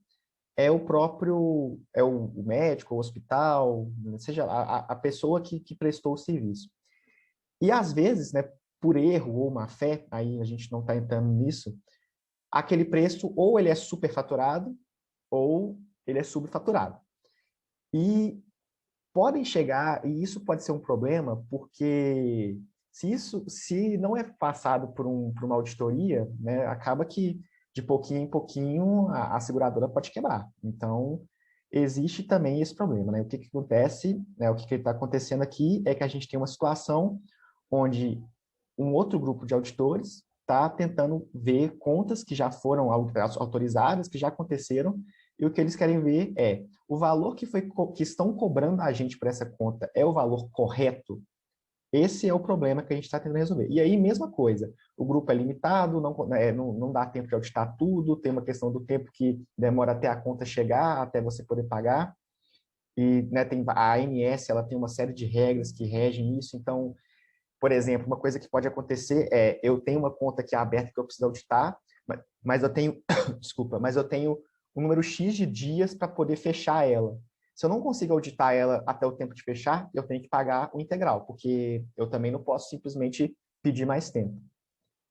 é o médico, o hospital, seja a pessoa que prestou o serviço. E às vezes, né, por erro ou má fé, aí a gente não está entrando nisso, aquele preço ou ele é superfaturado ou ele é subfaturado. E podem chegar, e isso pode ser um problema, porque se não é passado por uma auditoria, né, acaba que de pouquinho em pouquinho a seguradora pode quebrar. Então, existe também esse problema, né? O que acontece, né, o que está acontecendo aqui é que a gente tem uma situação onde um outro grupo de auditores está tentando ver contas que já foram autorizadas, que já aconteceram, e o que eles querem ver é o valor que estão cobrando a gente por essa conta é o valor correto? Esse é o problema que a gente está tentando resolver. E aí, mesma coisa, o grupo é limitado, não dá tempo de auditar tudo, tem uma questão do tempo que demora até a conta chegar, até você poder pagar, e né, a ANS ela tem uma série de regras que regem isso, então, por exemplo, uma coisa que pode acontecer é, eu tenho uma conta que é aberta que eu preciso auditar, mas eu tenho, desculpa, mas eu tenho um número X de dias para poder fechar ela. Se eu não consigo auditar ela até o tempo de fechar, eu tenho que pagar o integral, porque eu também não posso simplesmente pedir mais tempo.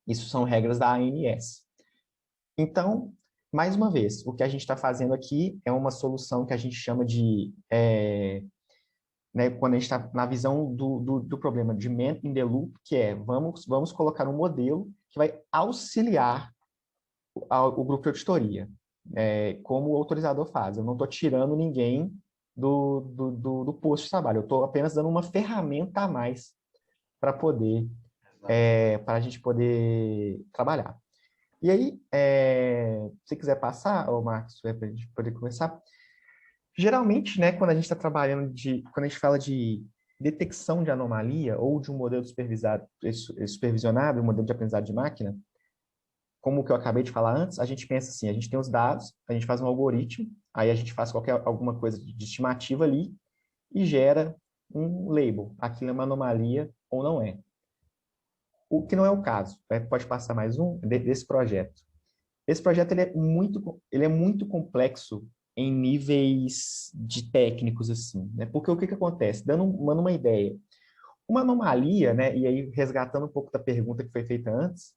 Isso são regras da ANS. Então, mais uma vez, o que a gente está fazendo aqui é uma solução que a gente chama de né, quando a gente está na visão do problema de man in the loop, que é vamos colocar um modelo que vai auxiliar o grupo de auditoria, como o autorizador faz. Eu não estou tirando ninguém do posto de trabalho, eu estou apenas dando uma ferramenta a mais para para a gente poder trabalhar. E aí, se quiser passar, ô Marcos, para a gente poder começar, geralmente, né, quando a gente está trabalhando quando a gente fala de detecção de anomalia ou de um modelo supervisionado, um modelo de aprendizado de máquina, como o que eu acabei de falar antes, a gente pensa assim, a gente tem os dados, a gente faz um algoritmo, aí a gente faz alguma coisa de estimativa ali e gera um label, aquilo é uma anomalia ou não é. O que não é o caso, pode passar mais um desse projeto. Esse projeto ele é muito complexo em níveis de técnicos, assim, né? Porque o que acontece? Dando uma ideia, uma anomalia, né? E aí resgatando um pouco da pergunta que foi feita antes,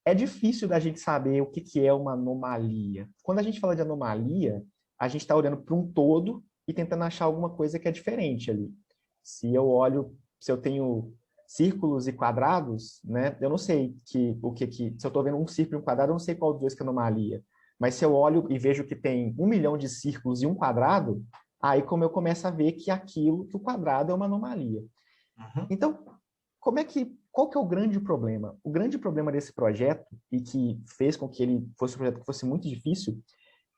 é difícil da gente saber o que é uma anomalia. Quando a gente fala de anomalia, a gente está olhando para um todo e tentando achar alguma coisa que é diferente ali. Se eu tenho círculos e quadrados, né? Eu não sei se eu estou vendo um círculo e um quadrado, eu não sei qual dos dois que é anomalia. Mas se eu olho e vejo que tem 1 milhão de círculos e um quadrado, aí como eu começo a ver que que o quadrado é uma anomalia. Uhum. Então, qual que é o grande problema? O grande problema desse projeto, e que fez com que ele fosse um projeto que fosse muito difícil,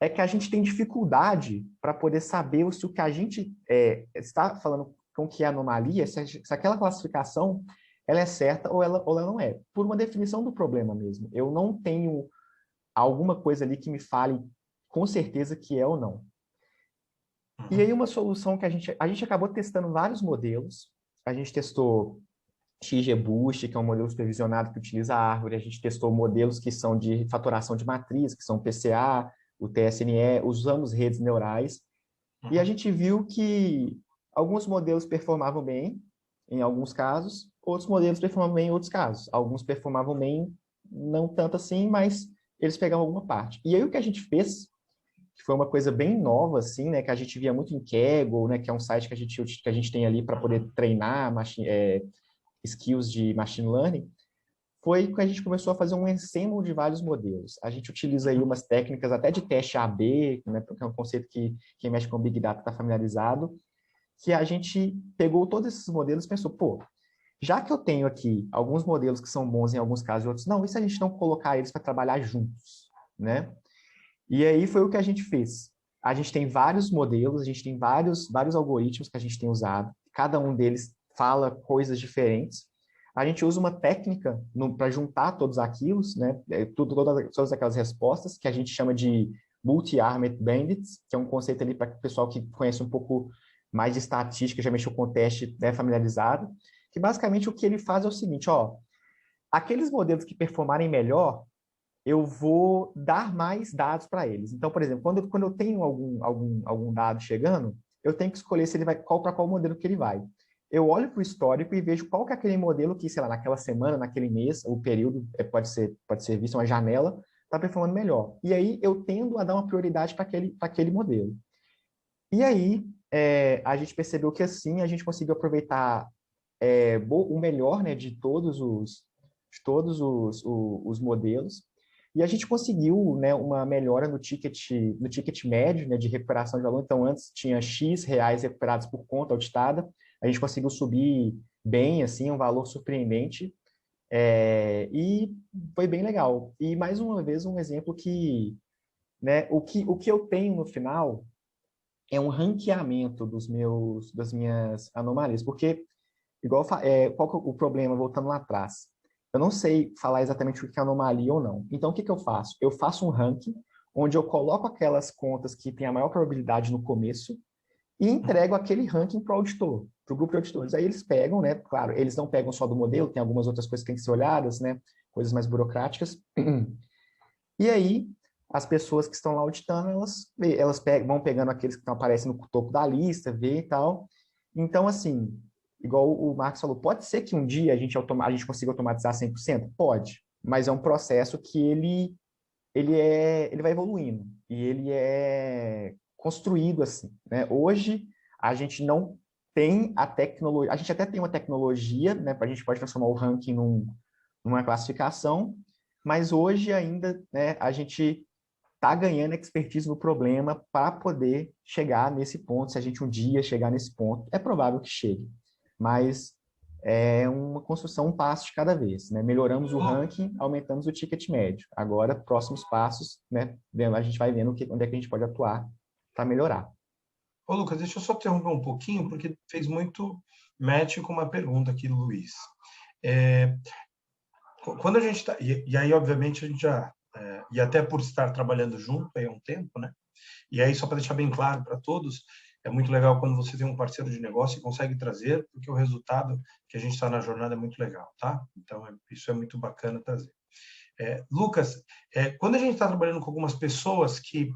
é que a gente tem dificuldade para poder saber se o que a gente está falando com que é anomalia, se aquela classificação ela é certa ou ela não é, por uma definição do problema mesmo. Eu não tenho alguma coisa ali que me fale com certeza que é ou não. E aí uma solução que a gente acabou testando vários modelos, a gente testou XGBoost, que é um modelo supervisionado que utiliza a árvore, a gente testou modelos que são de fatoração de matriz, que são o PCA, o TSNE, usamos redes neurais, e a gente viu que alguns modelos performavam bem, em alguns casos, outros modelos performavam bem em outros casos. Alguns performavam bem, não tanto assim, mas eles pegavam alguma parte. E aí o que a gente fez, que foi uma coisa bem nova, assim, né, que a gente via muito em Kaggle, né, que é um site que a gente tem ali para poder treinar skills de machine learning, foi que a gente começou a fazer um ensemble de vários modelos. A gente utiliza aí umas técnicas até de teste AB, né, porque é um conceito que quem mexe com Big Data está familiarizado, que a gente pegou todos esses modelos e pensou, pô, já que eu tenho aqui alguns modelos que são bons em alguns casos e outros não, e se a gente não colocar eles para trabalhar juntos, né? E aí foi o que a gente fez. A gente tem vários modelos, a gente tem vários algoritmos que a gente tem usado, cada um deles fala coisas diferentes. A gente usa uma técnica para juntar todos aquilo, né? Todas aquelas respostas que a gente chama de multi-armed bandits, que é um conceito ali para o pessoal que conhece um pouco mais de estatística, já mexeu com teste, né, familiarizado, que basicamente o que ele faz é o seguinte, ó, aqueles modelos que performarem melhor, eu vou dar mais dados para eles. Então, por exemplo, quando eu tenho algum dado chegando, eu tenho que escolher se ele vai para qual modelo que ele vai. Eu olho para o histórico e vejo qual que é aquele modelo que, sei lá, naquela semana, naquele mês, o período pode ser visto uma janela, está performando melhor. E aí eu tendo a dar uma prioridade para aquele modelo. E aí a gente percebeu que assim a gente conseguiu aproveitar o melhor, né, de todos os modelos, e a gente conseguiu, né, uma melhora no ticket médio, né, de recuperação de valor. Então, antes tinha X reais recuperados por conta auditada, a gente conseguiu subir bem, assim, um valor surpreendente, e foi bem legal. E, mais uma vez, um exemplo que, né, o que eu tenho no final é um ranqueamento das minhas anomalias, porque, igual, qual que é o problema, voltando lá atrás? Eu não sei falar exatamente o que é anomalia ou não. Então, o que que eu faço? Eu faço um ranking, onde eu coloco aquelas contas que têm a maior probabilidade no começo e entrego aquele ranking para o auditor, para o grupo de auditores. Aí eles pegam, né? Claro, eles não pegam só do modelo, tem algumas outras coisas que têm que ser olhadas, né? Coisas mais burocráticas. E aí, as pessoas que estão lá auditando, vão pegando aqueles que aparecem no topo da lista, vê e tal. Então, assim, igual o Marcos falou, pode ser que um dia a gente consiga automatizar 100%? Pode, mas é um processo que ele vai evoluindo e ele é construído assim, né? Hoje, a gente não tem a tecnologia, a gente até tem uma tecnologia, né, para a gente pode transformar o ranking numa classificação, mas hoje ainda, né, a gente está ganhando expertise no problema para poder chegar nesse ponto. Se a gente um dia chegar nesse ponto, é provável que chegue, mas é uma construção, um passo de cada vez, né? Melhoramos o ranking, aumentamos o ticket médio. Agora, próximos passos, né? A gente vai vendo onde é que a gente pode atuar para melhorar. Ô, Lucas, deixa eu só interromper um pouquinho, porque fez muito match com uma pergunta aqui do Luiz. Quando a gente está... E aí, obviamente, a gente já... e até por estar trabalhando junto aí há um tempo, né? E aí, só para deixar bem claro para todos, é muito legal quando você tem um parceiro de negócio e consegue trazer, porque o resultado que a gente está na jornada é muito legal, tá? Então, isso é muito bacana trazer. Lucas, quando a gente está trabalhando com algumas pessoas que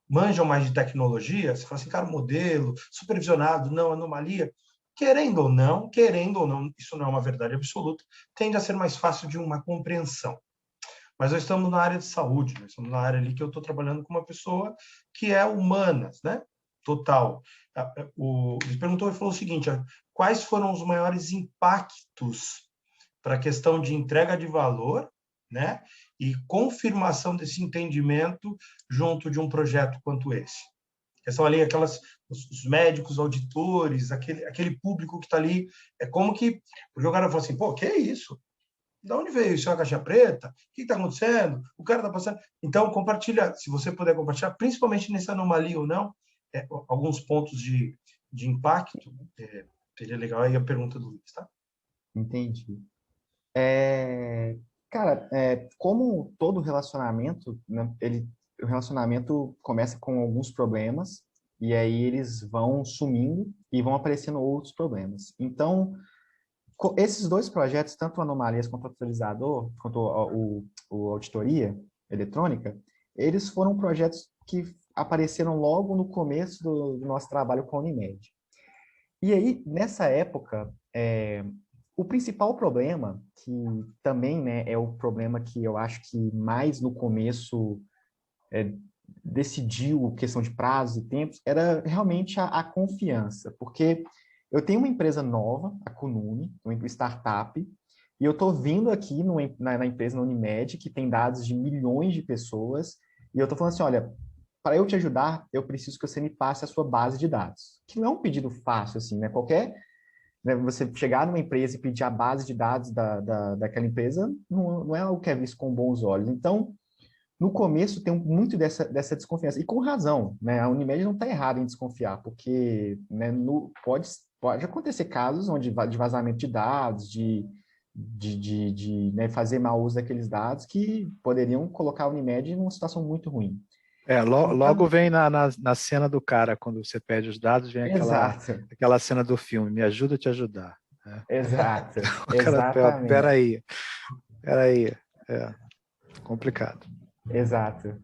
manjam mais de tecnologia, você fala assim, cara, modelo, supervisionado, não, anomalia, querendo ou não, isso não é uma verdade absoluta, tende a ser mais fácil de uma compreensão. Mas nós estamos na área de saúde, nós estamos na área ali que eu estou trabalhando com uma pessoa que é humanas, né? Total. Ele perguntou e falou o seguinte: quais foram os maiores impactos para a questão de entrega de valor, né? E confirmação desse entendimento junto de um projeto quanto esse? Que são ali os médicos, auditores, aquele público que está ali. É como que. Porque o cara fala assim, pô, que é isso? De onde veio isso? É uma caixa preta? O que está acontecendo? O cara está passando. Então, compartilha, se você puder compartilhar, principalmente nessa anomalia ou não, alguns pontos de impacto. Seria legal aí a pergunta do Luiz, tá? Entendi. Cara, como todo relacionamento, né, o relacionamento começa com alguns problemas e aí eles vão sumindo e vão aparecendo outros problemas. Então, esses dois projetos, tanto o Anomalias quanto o Atualizador, quanto o Auditoria Eletrônica, eles foram projetos que apareceram logo no começo do nosso trabalho com a Unimed. E aí, nessa época, o principal problema, que também, né, é o problema que eu acho que mais no começo decidiu a questão de prazos e tempos, era realmente a confiança, porque eu tenho uma empresa nova, a Kunumi, uma startup, e eu estou vindo aqui na empresa, na Unimed, que tem dados de milhões de pessoas, e eu estou falando assim, olha, para eu te ajudar, eu preciso que você me passe a sua base de dados. Que não é um pedido fácil, assim, né? Você chegar numa empresa e pedir a base de dados daquela empresa, não é algo que é visto com bons olhos. Então, no começo tem muito dessa desconfiança, e com razão, né? A Unimed não está errada em desconfiar, porque, né, pode acontecer casos onde de vazamento de dados, né, fazer mau uso daqueles dados que poderiam colocar a Unimed numa situação muito ruim. Logo vem na cena do cara, quando você pede os dados, vem aquela cena do filme, me ajuda a te ajudar. Né? Exato, O cara, exatamente. Peraí, complicado. Exato.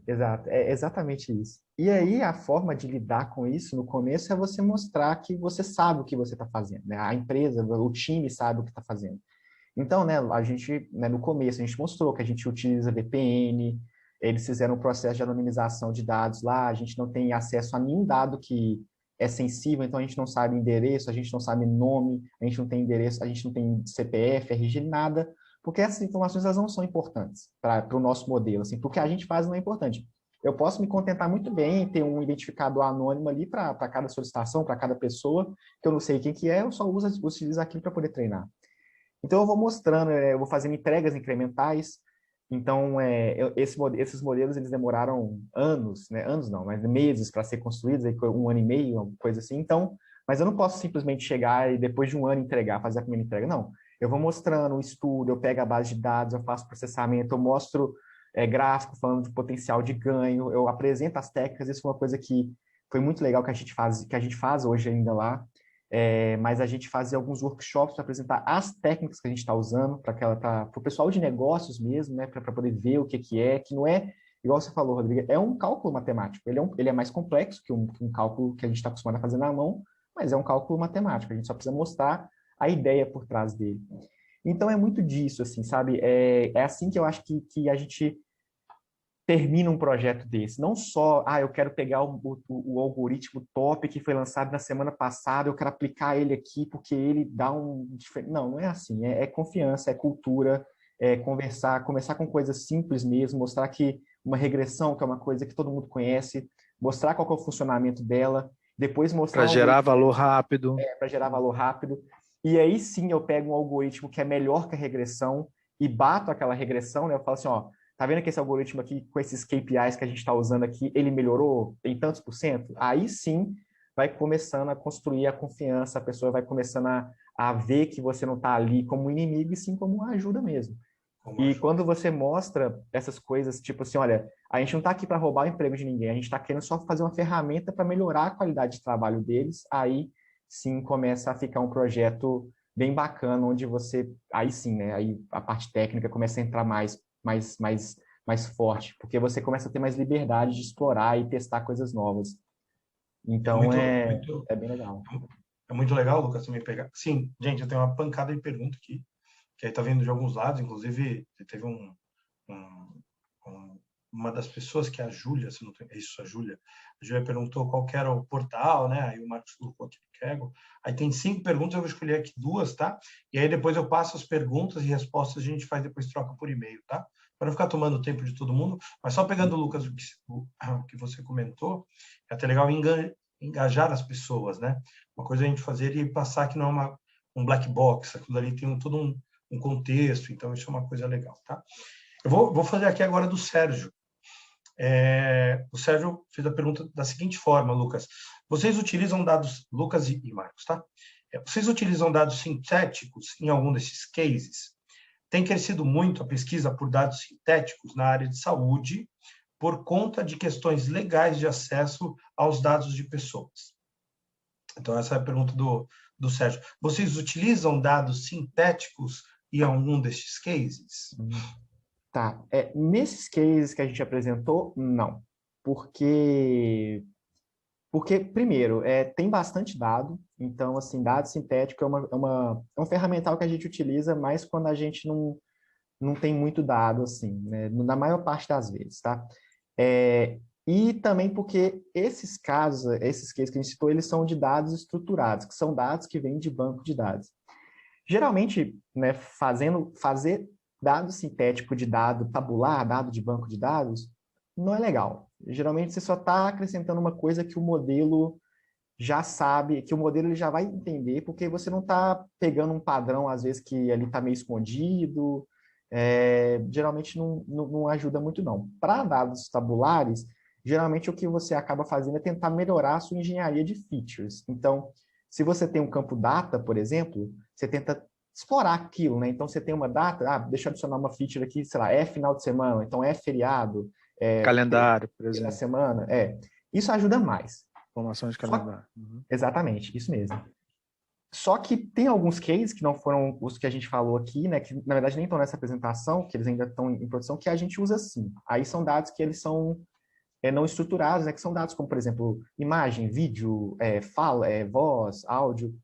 É exatamente isso. E aí, a forma de lidar com isso no começo é você mostrar que você sabe o que você está fazendo, né? A empresa, o time sabe o que está fazendo. Então, né, a gente, né, no começo, a gente mostrou que a gente utiliza VPN, eles fizeram um processo de anonimização de dados lá, a gente não tem acesso a nenhum dado que é sensível, então a gente não sabe endereço, a gente não sabe nome, a gente não tem endereço, a gente não tem CPF, RG, nada, porque essas informações elas não são importantes para o nosso modelo, assim, porque a gente faz não é importante. Eu posso me contentar muito bem em ter um identificador anônimo ali para cada solicitação, para cada pessoa, que eu não sei quem que é, eu só utilizo aquilo para poder treinar. Então, eu vou mostrando, eu vou fazendo entregas incrementais. Então, esses modelos, eles demoraram anos, né? Anos não, mas meses para ser construídos, aí, 1 ano e meio, uma coisa assim. Então, mas eu não posso simplesmente chegar e depois de 1 ano entregar, fazer a primeira entrega. Não. Eu vou mostrando o estudo, eu pego a base de dados, eu faço processamento, eu mostro gráfico falando de potencial de ganho, eu apresento as técnicas. Isso foi uma coisa que foi muito legal que a gente faz hoje ainda lá. Mas a gente fazia alguns workshops para apresentar as técnicas que a gente está usando para o pessoal de negócios mesmo, né, para poder ver o que é, que não é, igual você falou, Rodrigo, é um cálculo matemático. Ele é mais complexo que um cálculo que a gente está acostumado a fazer na mão, mas é um cálculo matemático. A gente só precisa mostrar a ideia por trás dele. Então é muito disso, assim, sabe? É assim que eu acho que a gente termina um projeto desse. Não só, eu quero pegar o algoritmo top que foi lançado na semana passada, eu quero aplicar ele aqui porque ele dá um... Não, não é assim. É confiança, é cultura, é começar com coisas simples mesmo, mostrar que uma regressão, que é uma coisa que todo mundo conhece, mostrar qual que é o funcionamento dela, depois mostrar Para gerar valor rápido. para gerar valor rápido. E aí sim eu pego um algoritmo que é melhor que a regressão e bato aquela regressão, né? Eu falo assim, ó, tá vendo que esse algoritmo aqui, com esses KPIs que a gente está usando aqui, ele melhorou em tantos por cento? Aí sim vai começando a construir a confiança, a pessoa vai começando a ver que você não está ali como um inimigo, e sim como uma ajuda mesmo. E quando você mostra essas coisas, tipo assim, olha, a gente não está aqui para roubar o emprego de ninguém, a gente está querendo só fazer uma ferramenta para melhorar a qualidade de trabalho deles, aí sim começa a ficar um projeto bem bacana, onde você, aí sim, né, aí a parte técnica começa a entrar mais forte, porque você começa a ter mais liberdade de explorar e testar coisas novas. Então é bem legal. É muito legal, Lucas, também pegar. Sim, gente, eu tenho uma pancada de pergunta aqui, que aí tá vindo de alguns lados, inclusive teve uma das pessoas que é a Júlia, se não tem, isso, a Júlia perguntou qual que era o portal, né? Aí o Marcos colocou aqui no Kaggle. Aí tem 5 perguntas, eu vou escolher aqui 2, tá? E aí depois eu passo as perguntas e respostas, a gente faz depois troca por e-mail, tá? Para não ficar tomando o tempo de todo mundo, mas só pegando, Lucas, o que você comentou, é até legal engajar as pessoas, né? Uma coisa é a gente fazer e passar que não é um black box, aquilo ali tem todo um contexto, então isso é uma coisa legal, tá? Eu vou fazer aqui agora do Sérgio. O Sérgio fez a pergunta da seguinte forma, Lucas. Vocês utilizam dados, Lucas e Marcos, tá? Vocês utilizam dados sintéticos em algum desses cases? Tem crescido muito a pesquisa por dados sintéticos na área de saúde por conta de questões legais de acesso aos dados de pessoas. Então, essa é a pergunta do Sérgio. Vocês utilizam dados sintéticos em algum desses cases? Tá. Nesses cases que a gente apresentou, não. Porque primeiro, tem bastante dado, então, assim, dado sintético é um ferramental que a gente utiliza mais quando a gente não tem muito dado, assim, né? Na maior parte das vezes, tá? E também porque esses cases que a gente citou, eles são de dados estruturados, que são dados que vêm de banco de dados. Geralmente, né, fazer dado sintético de dado tabular, dado de banco de dados, não é legal. Geralmente você só está acrescentando uma coisa que o modelo já sabe, que o modelo ele já vai entender, porque você não está pegando um padrão, às vezes, que ali está meio escondido. Geralmente não ajuda muito, não. Para dados tabulares, geralmente o que você acaba fazendo é tentar melhorar a sua engenharia de features. Então, se você tem um campo data, por exemplo, você tenta explorar aquilo, né? Então, você tem uma data, deixa eu adicionar uma feature aqui, sei lá, é final de semana, então é feriado, Calendário, por na exemplo. semana, Isso ajuda mais. Informações de calendário. Exatamente, isso mesmo. Só que tem alguns cases que não foram os que a gente falou aqui, né, que na verdade nem estão nessa apresentação, que eles ainda estão em produção, que a gente usa sim. Aí são dados que eles são não estruturados, né, que são dados como, por exemplo, imagem, vídeo, fala, voz, áudio.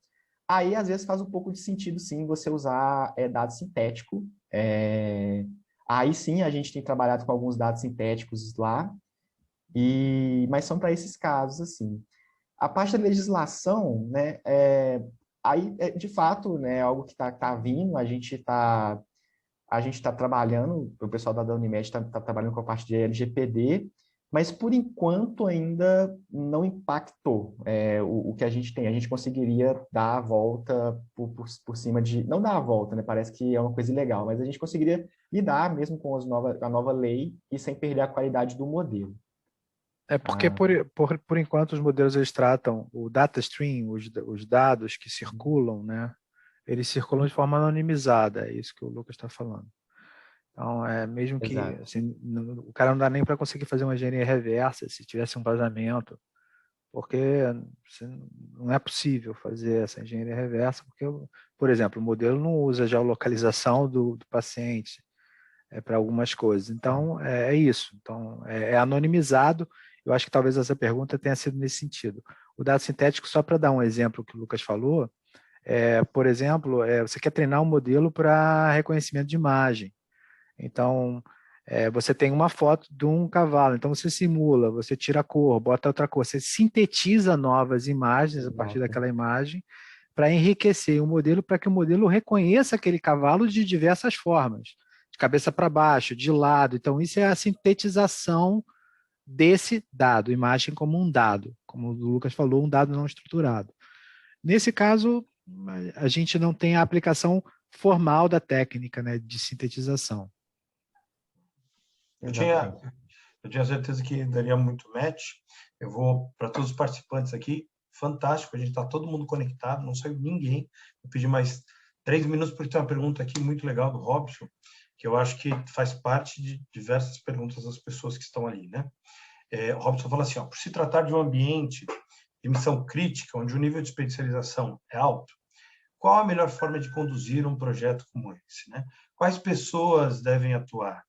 Aí, às vezes, faz um pouco de sentido, sim, você usar dado sintético. Aí, sim, a gente tem trabalhado com alguns dados sintéticos lá, mas são para esses casos, assim. A parte da legislação, né, aí, de fato, né, é algo que tá vindo, a gente está trabalhando, o pessoal da Unimed está trabalhando com a parte de LGPD, mas por enquanto ainda não impactou o que a gente tem. A gente conseguiria dar a volta por cima de... Não dar a volta, né? Parece que é uma coisa ilegal, mas a gente conseguiria lidar mesmo com a nova lei e sem perder a qualidade do modelo. É porque, por enquanto, os modelos eles tratam o data stream, os dados que circulam, né? Eles circulam de forma anonimizada, é isso que o Lucas está falando. Então, mesmo que assim, o cara não dá nem para conseguir fazer uma engenharia reversa se tivesse um vazamento, porque assim, não é possível fazer essa engenharia reversa, porque, por exemplo, o modelo não usa geolocalização do paciente para algumas coisas. Então, é isso. Então, é anonimizado. Eu acho que talvez essa pergunta tenha sido nesse sentido. O dado sintético, só para dar um exemplo que o Lucas falou, por exemplo, você quer treinar um modelo para reconhecimento de imagem. Então, você tem uma foto de um cavalo, então você simula, você tira a cor, bota outra cor, você sintetiza novas imagens a partir daquela imagem para enriquecer o modelo, para que o modelo reconheça aquele cavalo de diversas formas, de cabeça para baixo, de lado. Então, isso é a sintetização desse dado, imagem como um dado, como o Lucas falou, um dado não estruturado. Nesse caso, a gente não tem a aplicação formal da técnica, né, de sintetização. Eu tinha certeza que daria muito match. Eu vou, para todos os participantes aqui, fantástico, a gente está todo mundo conectado, não saiu ninguém. Eu pedi mais 3 minutos porque tem uma pergunta aqui muito legal do Robson, que eu acho que faz parte de diversas perguntas das pessoas que estão ali, né? O Robson fala assim, por se tratar de um ambiente de missão crítica, onde o nível de especialização é alto, qual a melhor forma de conduzir um projeto como esse, né? Quais pessoas devem atuar?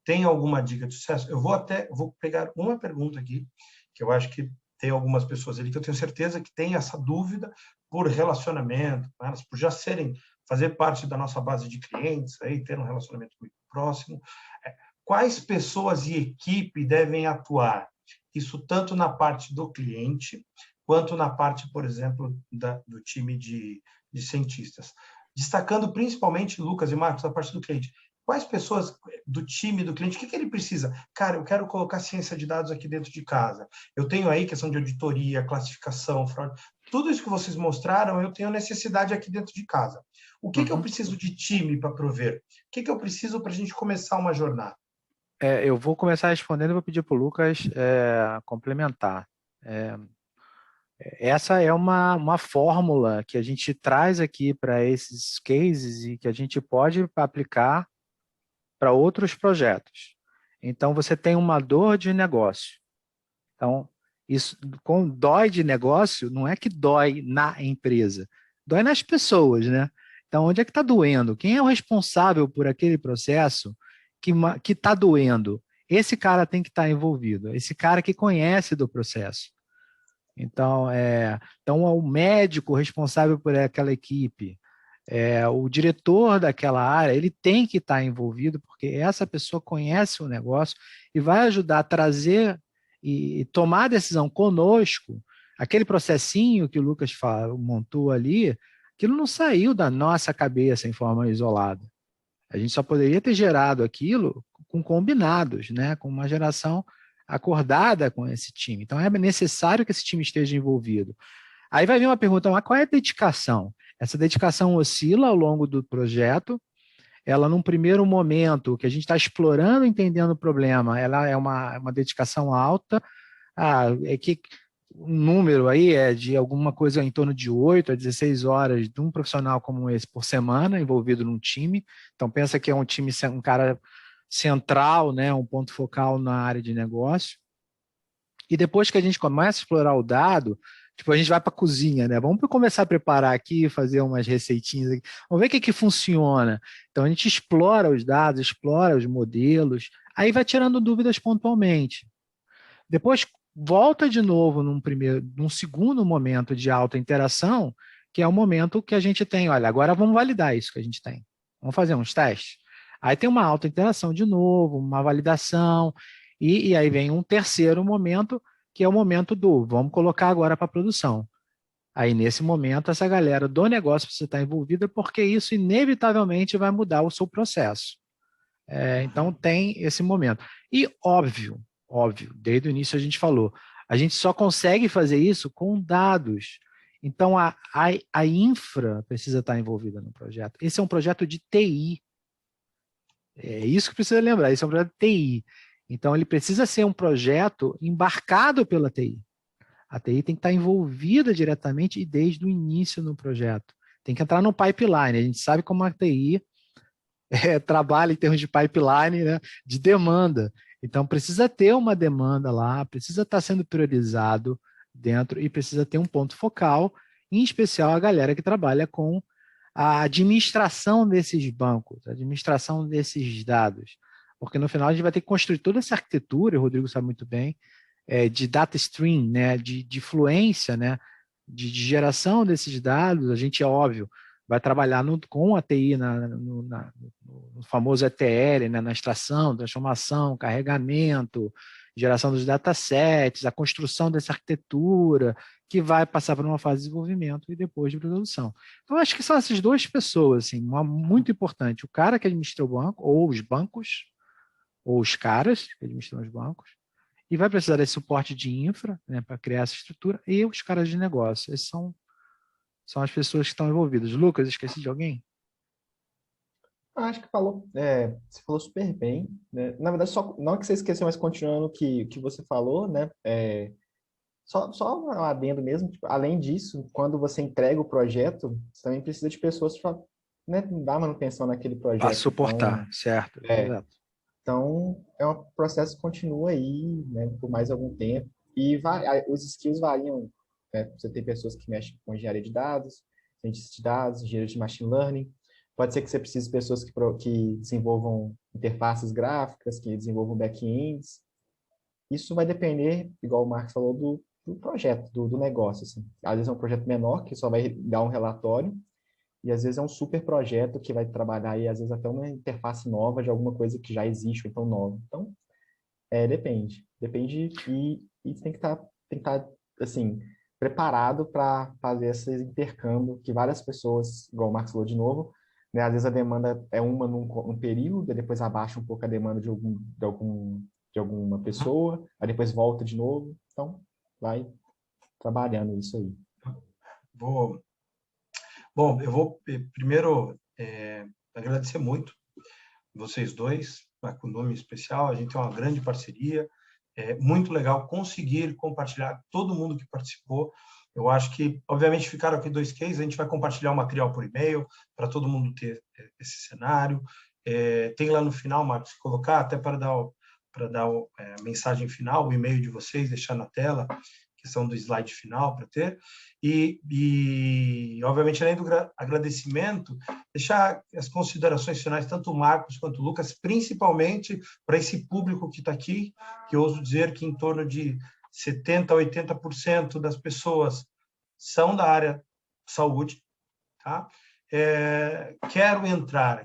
Tem alguma dica de sucesso? Eu vou pegar uma pergunta aqui, que eu acho que tem algumas pessoas ali que eu tenho certeza que tem essa dúvida por relacionamento, né? Por já fazer parte da nossa base de clientes, aí, ter um relacionamento muito próximo. Quais pessoas e equipe devem atuar? Isso tanto na parte do cliente, quanto na parte, por exemplo, do time de cientistas. Destacando principalmente, Lucas e Marcos, a parte do cliente. Quais pessoas do time do cliente, o que ele precisa? Cara, eu quero colocar ciência de dados aqui dentro de casa. Eu tenho aí questão de auditoria, classificação, fraude. Tudo isso que vocês mostraram, eu tenho necessidade aqui dentro de casa. O que eu preciso de time para prover? O que eu preciso para a gente começar uma jornada? Eu vou começar respondendo e vou pedir para o Lucas complementar. Essa é uma fórmula que a gente traz aqui para esses cases e que a gente pode aplicar para outros projetos. Então, você tem uma dor de negócio. Então, isso com dói de negócio, não é que dói na empresa, dói nas pessoas, né? Então, onde é que está doendo? Quem é o responsável por aquele processo que está doendo? Esse cara tem que estar envolvido, esse cara que conhece do processo. Então, o médico responsável por aquela equipe, o diretor daquela área, ele tem que estar envolvido, porque essa pessoa conhece o negócio e vai ajudar a trazer e tomar a decisão conosco. Aquele processinho que o Lucas montou ali, aquilo não saiu da nossa cabeça em forma isolada. A gente só poderia ter gerado aquilo com combinados, né? Com uma geração acordada com esse time. Então, é necessário que esse time esteja envolvido. Aí vai vir uma pergunta, mas qual é a dedicação? Essa dedicação oscila ao longo do projeto. Ela, num primeiro momento, que a gente está explorando, entendendo o problema, ela é uma dedicação alta. É que o número aí é de alguma coisa em torno de 8 a 16 horas de um profissional como esse por semana envolvido num time. Então, pensa que é um time, um cara central, né, um ponto focal na área de negócio. E depois que a gente começa a explorar o dado, tipo, a gente vai para a cozinha, né? Vamos começar a preparar aqui, fazer umas receitinhas aqui. Vamos ver o que funciona. Então, a gente explora os dados, explora os modelos, aí vai tirando dúvidas pontualmente. Depois, volta de novo num segundo momento de alta interação, que é o momento que a gente tem, olha, agora vamos validar isso que a gente tem. Vamos fazer uns testes. Aí tem uma alta interação de novo, uma validação, e aí vem um terceiro momento, que é o momento do vamos colocar agora para produção. Aí, nesse momento, essa galera do negócio precisa estar envolvida, porque isso inevitavelmente vai mudar o seu processo. Então, tem esse momento. E, óbvio, desde o início a gente falou, a gente só consegue fazer isso com dados. Então, a infra precisa estar envolvida no projeto. Esse é um projeto de TI. É isso que precisa lembrar, esse é um projeto de TI. Então, ele precisa ser um projeto embarcado pela TI. A TI tem que estar envolvida diretamente e desde o início no projeto. Tem que entrar no pipeline. A gente sabe como a TI trabalha em termos de pipeline, né, de demanda. Então, precisa ter uma demanda lá, precisa estar sendo priorizado dentro e precisa ter um ponto focal, em especial a galera que trabalha com a administração desses bancos, a administração desses dados. Porque no final a gente vai ter que construir toda essa arquitetura, e o Rodrigo sabe muito bem, de data stream, né, de fluência, né, de geração desses dados. A gente, é óbvio, vai trabalhar com a TI no famoso ETL, né, na extração, transformação, carregamento, geração dos datasets, a construção dessa arquitetura, que vai passar por uma fase de desenvolvimento e depois de produção. Então, acho que são essas duas pessoas, assim, muito importante, o cara que administra o banco, ou os bancos, ou os caras que administram os bancos, e vai precisar desse suporte de infra, né, para criar essa estrutura, e os caras de negócio. Esses são as pessoas que estão envolvidas. Lucas, esqueci de alguém? Acho que você falou super bem, né? Na verdade, só não é que você esqueceu, mas continuando o que você falou, né? Só um adendo mesmo, tipo, além disso, quando você entrega o projeto, você também precisa de pessoas para, né, dar manutenção naquele Para projeto. suportar, Então, certo. Exato. então, um processo que continua aí, né, por mais algum tempo. E os skills variam, né? Você tem pessoas que mexem com engenharia de dados, cientistas de dados, engenheiros de machine learning. Pode ser que você precise de pessoas que desenvolvam interfaces gráficas, que desenvolvam back-ends. Isso vai depender, igual o Marcos falou, do projeto, do negócio. Assim. Às vezes é um projeto menor, que só vai dar um relatório, e às vezes é um super projeto que vai trabalhar aí, às vezes até uma interface nova de alguma coisa que já existe, ou então nova. Então, depende. Depende e tem que estar assim, preparado para fazer esse intercâmbio que várias pessoas, igual o Marcos falou de novo, né, às vezes a demanda é uma num período, e depois abaixa um pouco a demanda de alguma pessoa, aí depois volta de novo. Então, vai trabalhando isso aí. Bom, eu vou primeiro agradecer muito vocês dois, com o nome especial. A gente tem uma grande parceria. É muito legal conseguir compartilhar todo mundo que participou. Eu acho que, obviamente, ficaram aqui 2 cases. A gente vai compartilhar o material por e-mail para todo mundo ter esse cenário. Tem lá no final, Marcos, colocar até para dar a mensagem final, o e-mail de vocês, deixar na tela, questão do slide final para ter. E, obviamente, além do agradecimento, deixar as considerações finais, tanto o Marcos quanto o Lucas, principalmente para esse público que está aqui, que eu ouso dizer que em torno de 70% a 80% das pessoas são da área saúde, tá?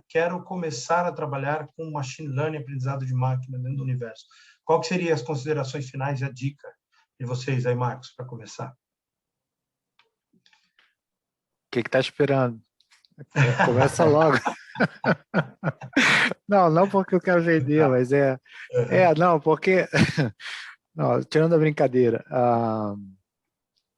Quero começar a trabalhar com machine learning, aprendizado de máquina dentro do universo. Qual que seriam as considerações finais e a dica de vocês aí, Marcos, para começar? O que está esperando? Começa logo. Não porque eu quero vender, mas não, porque... Não, tirando a brincadeira,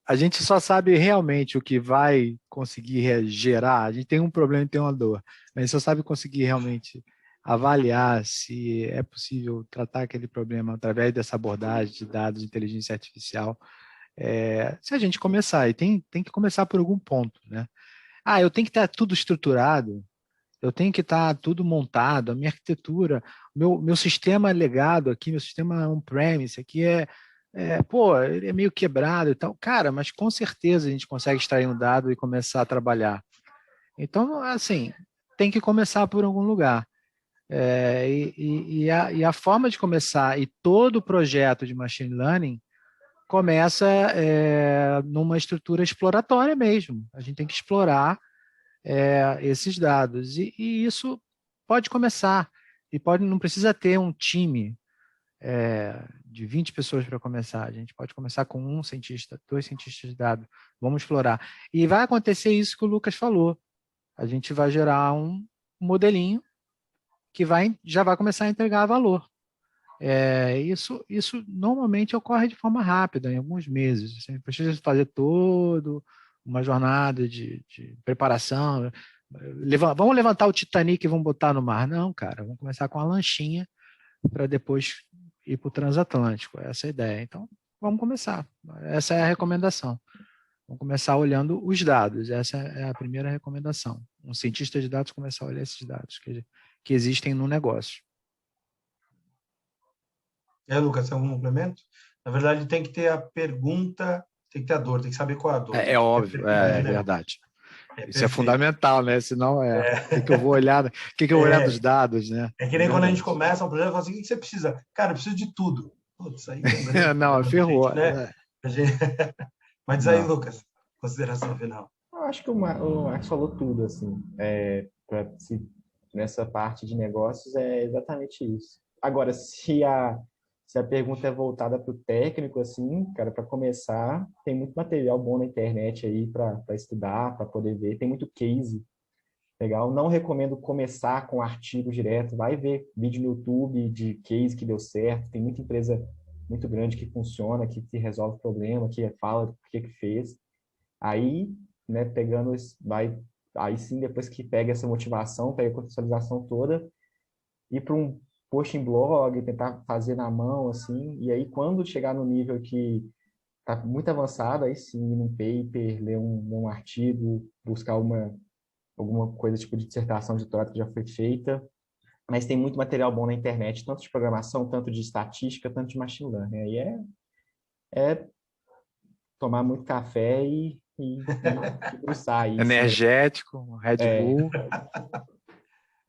a gente só sabe realmente o que vai conseguir gerar. A gente tem um problema e tem uma dor, mas a gente só sabe conseguir realmente avaliar se é possível tratar aquele problema através dessa abordagem de dados de inteligência artificial, se a gente começar. E tem que começar por algum ponto, né? Eu tenho que estar tudo estruturado, eu tenho que estar tudo montado, a minha arquitetura, meu sistema legado aqui, meu sistema on-premise aqui ele é meio quebrado e tal. Cara, mas com certeza a gente consegue extrair um dado e começar a trabalhar. Então, assim, tem que começar por algum lugar. E a forma de começar, e todo o projeto de machine learning começa numa estrutura exploratória mesmo. A gente tem que explorar esses dados. E isso pode começar. Não precisa ter um time de 20 pessoas para começar. A gente pode começar com 1 cientista, 2 cientistas de dados. Vamos explorar. E vai acontecer isso que o Lucas falou. A gente vai gerar um modelinho que já vai começar a entregar valor. Isso normalmente ocorre de forma rápida, em alguns meses. Você precisa fazer toda uma jornada de preparação. Vamos levantar o Titanic e vamos botar no mar. Não, cara, vamos começar com a lanchinha para depois ir para o transatlântico. Essa é a ideia. Então, vamos começar. Essa é a recomendação. Vamos começar olhando os dados. Essa é a primeira recomendação. Um cientista de dados começar a olhar esses dados que existem no negócio. Lucas, tem algum complemento? Na verdade, tem que ter a pergunta, tem que ter a dor, tem que saber qual é a dor. É óbvio, é verdade. Isso é fundamental, né? Senão, o que eu vou olhar, dos dados, né? É que nem quando a gente começa um projeto, fala assim, o que você precisa? Cara, eu preciso de tudo. Putz, aí tem um grande não, ferrou. Gente, né? Mas diz aí, Lucas, consideração final. Eu acho que o Marcos falou tudo, assim. Nessa parte de negócios é exatamente isso. Agora, se a pergunta é voltada para o técnico, assim, cara, para começar, tem muito material bom na internet aí para estudar, para poder ver. Tem muito case legal. Não recomendo começar com artigo direto. Vai ver vídeo no YouTube de case que deu certo. Tem muita empresa muito grande que funciona, que resolve problema, que fala o que fez. Aí, né, aí sim, depois que pega essa motivação, pega a contextualização toda, ir para um post em blog, tentar fazer na mão, assim, e aí quando chegar no nível que está muito avançado, aí sim, ir num paper, ler um artigo, buscar alguma coisa tipo de dissertação de doutorado que já foi feita, mas tem muito material bom na internet, tanto de programação, tanto de estatística, tanto de machine learning. Aí é tomar muito café e debruçar isso. Energético, Red Bull.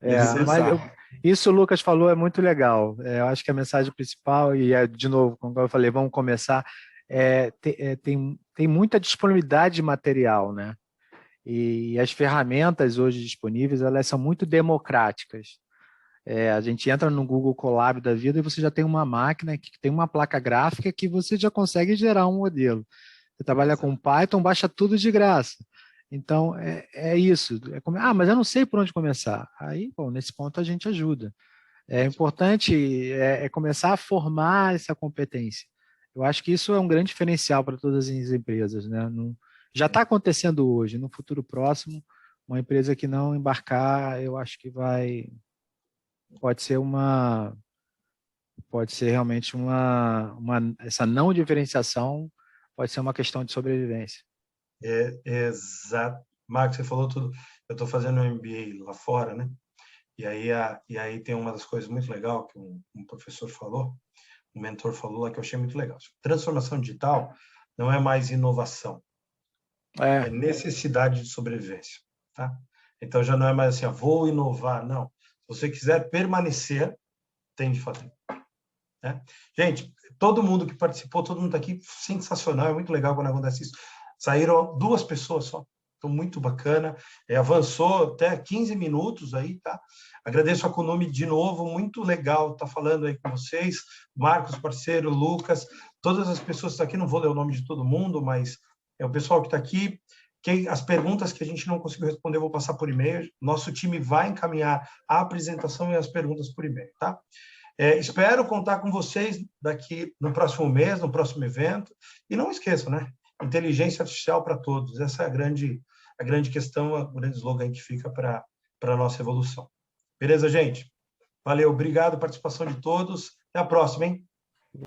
Mas Mas isso o Lucas falou é muito legal. Eu acho que a mensagem principal, de novo, como eu falei, vamos começar, tem muita disponibilidade de material, né? E as ferramentas hoje disponíveis, elas são muito democráticas. A gente entra no Google Colab da vida e você já tem uma máquina que tem uma placa gráfica que você já consegue gerar um modelo. Você trabalha com Python, baixa tudo de graça. Então, é isso. Mas eu não sei por onde começar. Aí, bom, nesse ponto a gente ajuda. É importante começar a formar essa competência. Eu acho que isso é um grande diferencial para todas as empresas, né? Já está acontecendo hoje. No futuro próximo, uma empresa que não embarcar, eu acho que pode ser realmente essa não diferenciação pode ser uma questão de sobrevivência. Exato. Marcos, você falou tudo. Eu estou fazendo um MBA lá fora, né? E aí tem uma das coisas muito legais que um professor falou, um mentor falou lá, que eu achei muito legal. Transformação digital não é mais inovação, é necessidade de sobrevivência, tá? Então já não é mais assim, vou inovar, não. Se você quiser permanecer, tem de fazer. Né? Gente, todo mundo que participou, todo mundo está aqui, sensacional, é muito legal quando acontece isso. Saíram 2 pessoas só, então muito bacana, avançou até 15 minutos aí, tá? Agradeço a Kunumi de novo, muito legal estar falando aí com vocês, Marcos, parceiro, Lucas, todas as pessoas que estão aqui, não vou ler o nome de todo mundo, mas é o pessoal que está aqui. As perguntas que a gente não conseguiu responder, eu vou passar por e-mail. Nosso time vai encaminhar a apresentação e as perguntas por e-mail, tá? Espero contar com vocês daqui no próximo mês, no próximo evento. E não esqueçam, né? Inteligência artificial para todos. Essa é a grande questão, o grande slogan que fica para a nossa evolução. Beleza, gente? Valeu, obrigado, participação de todos. Até a próxima, hein?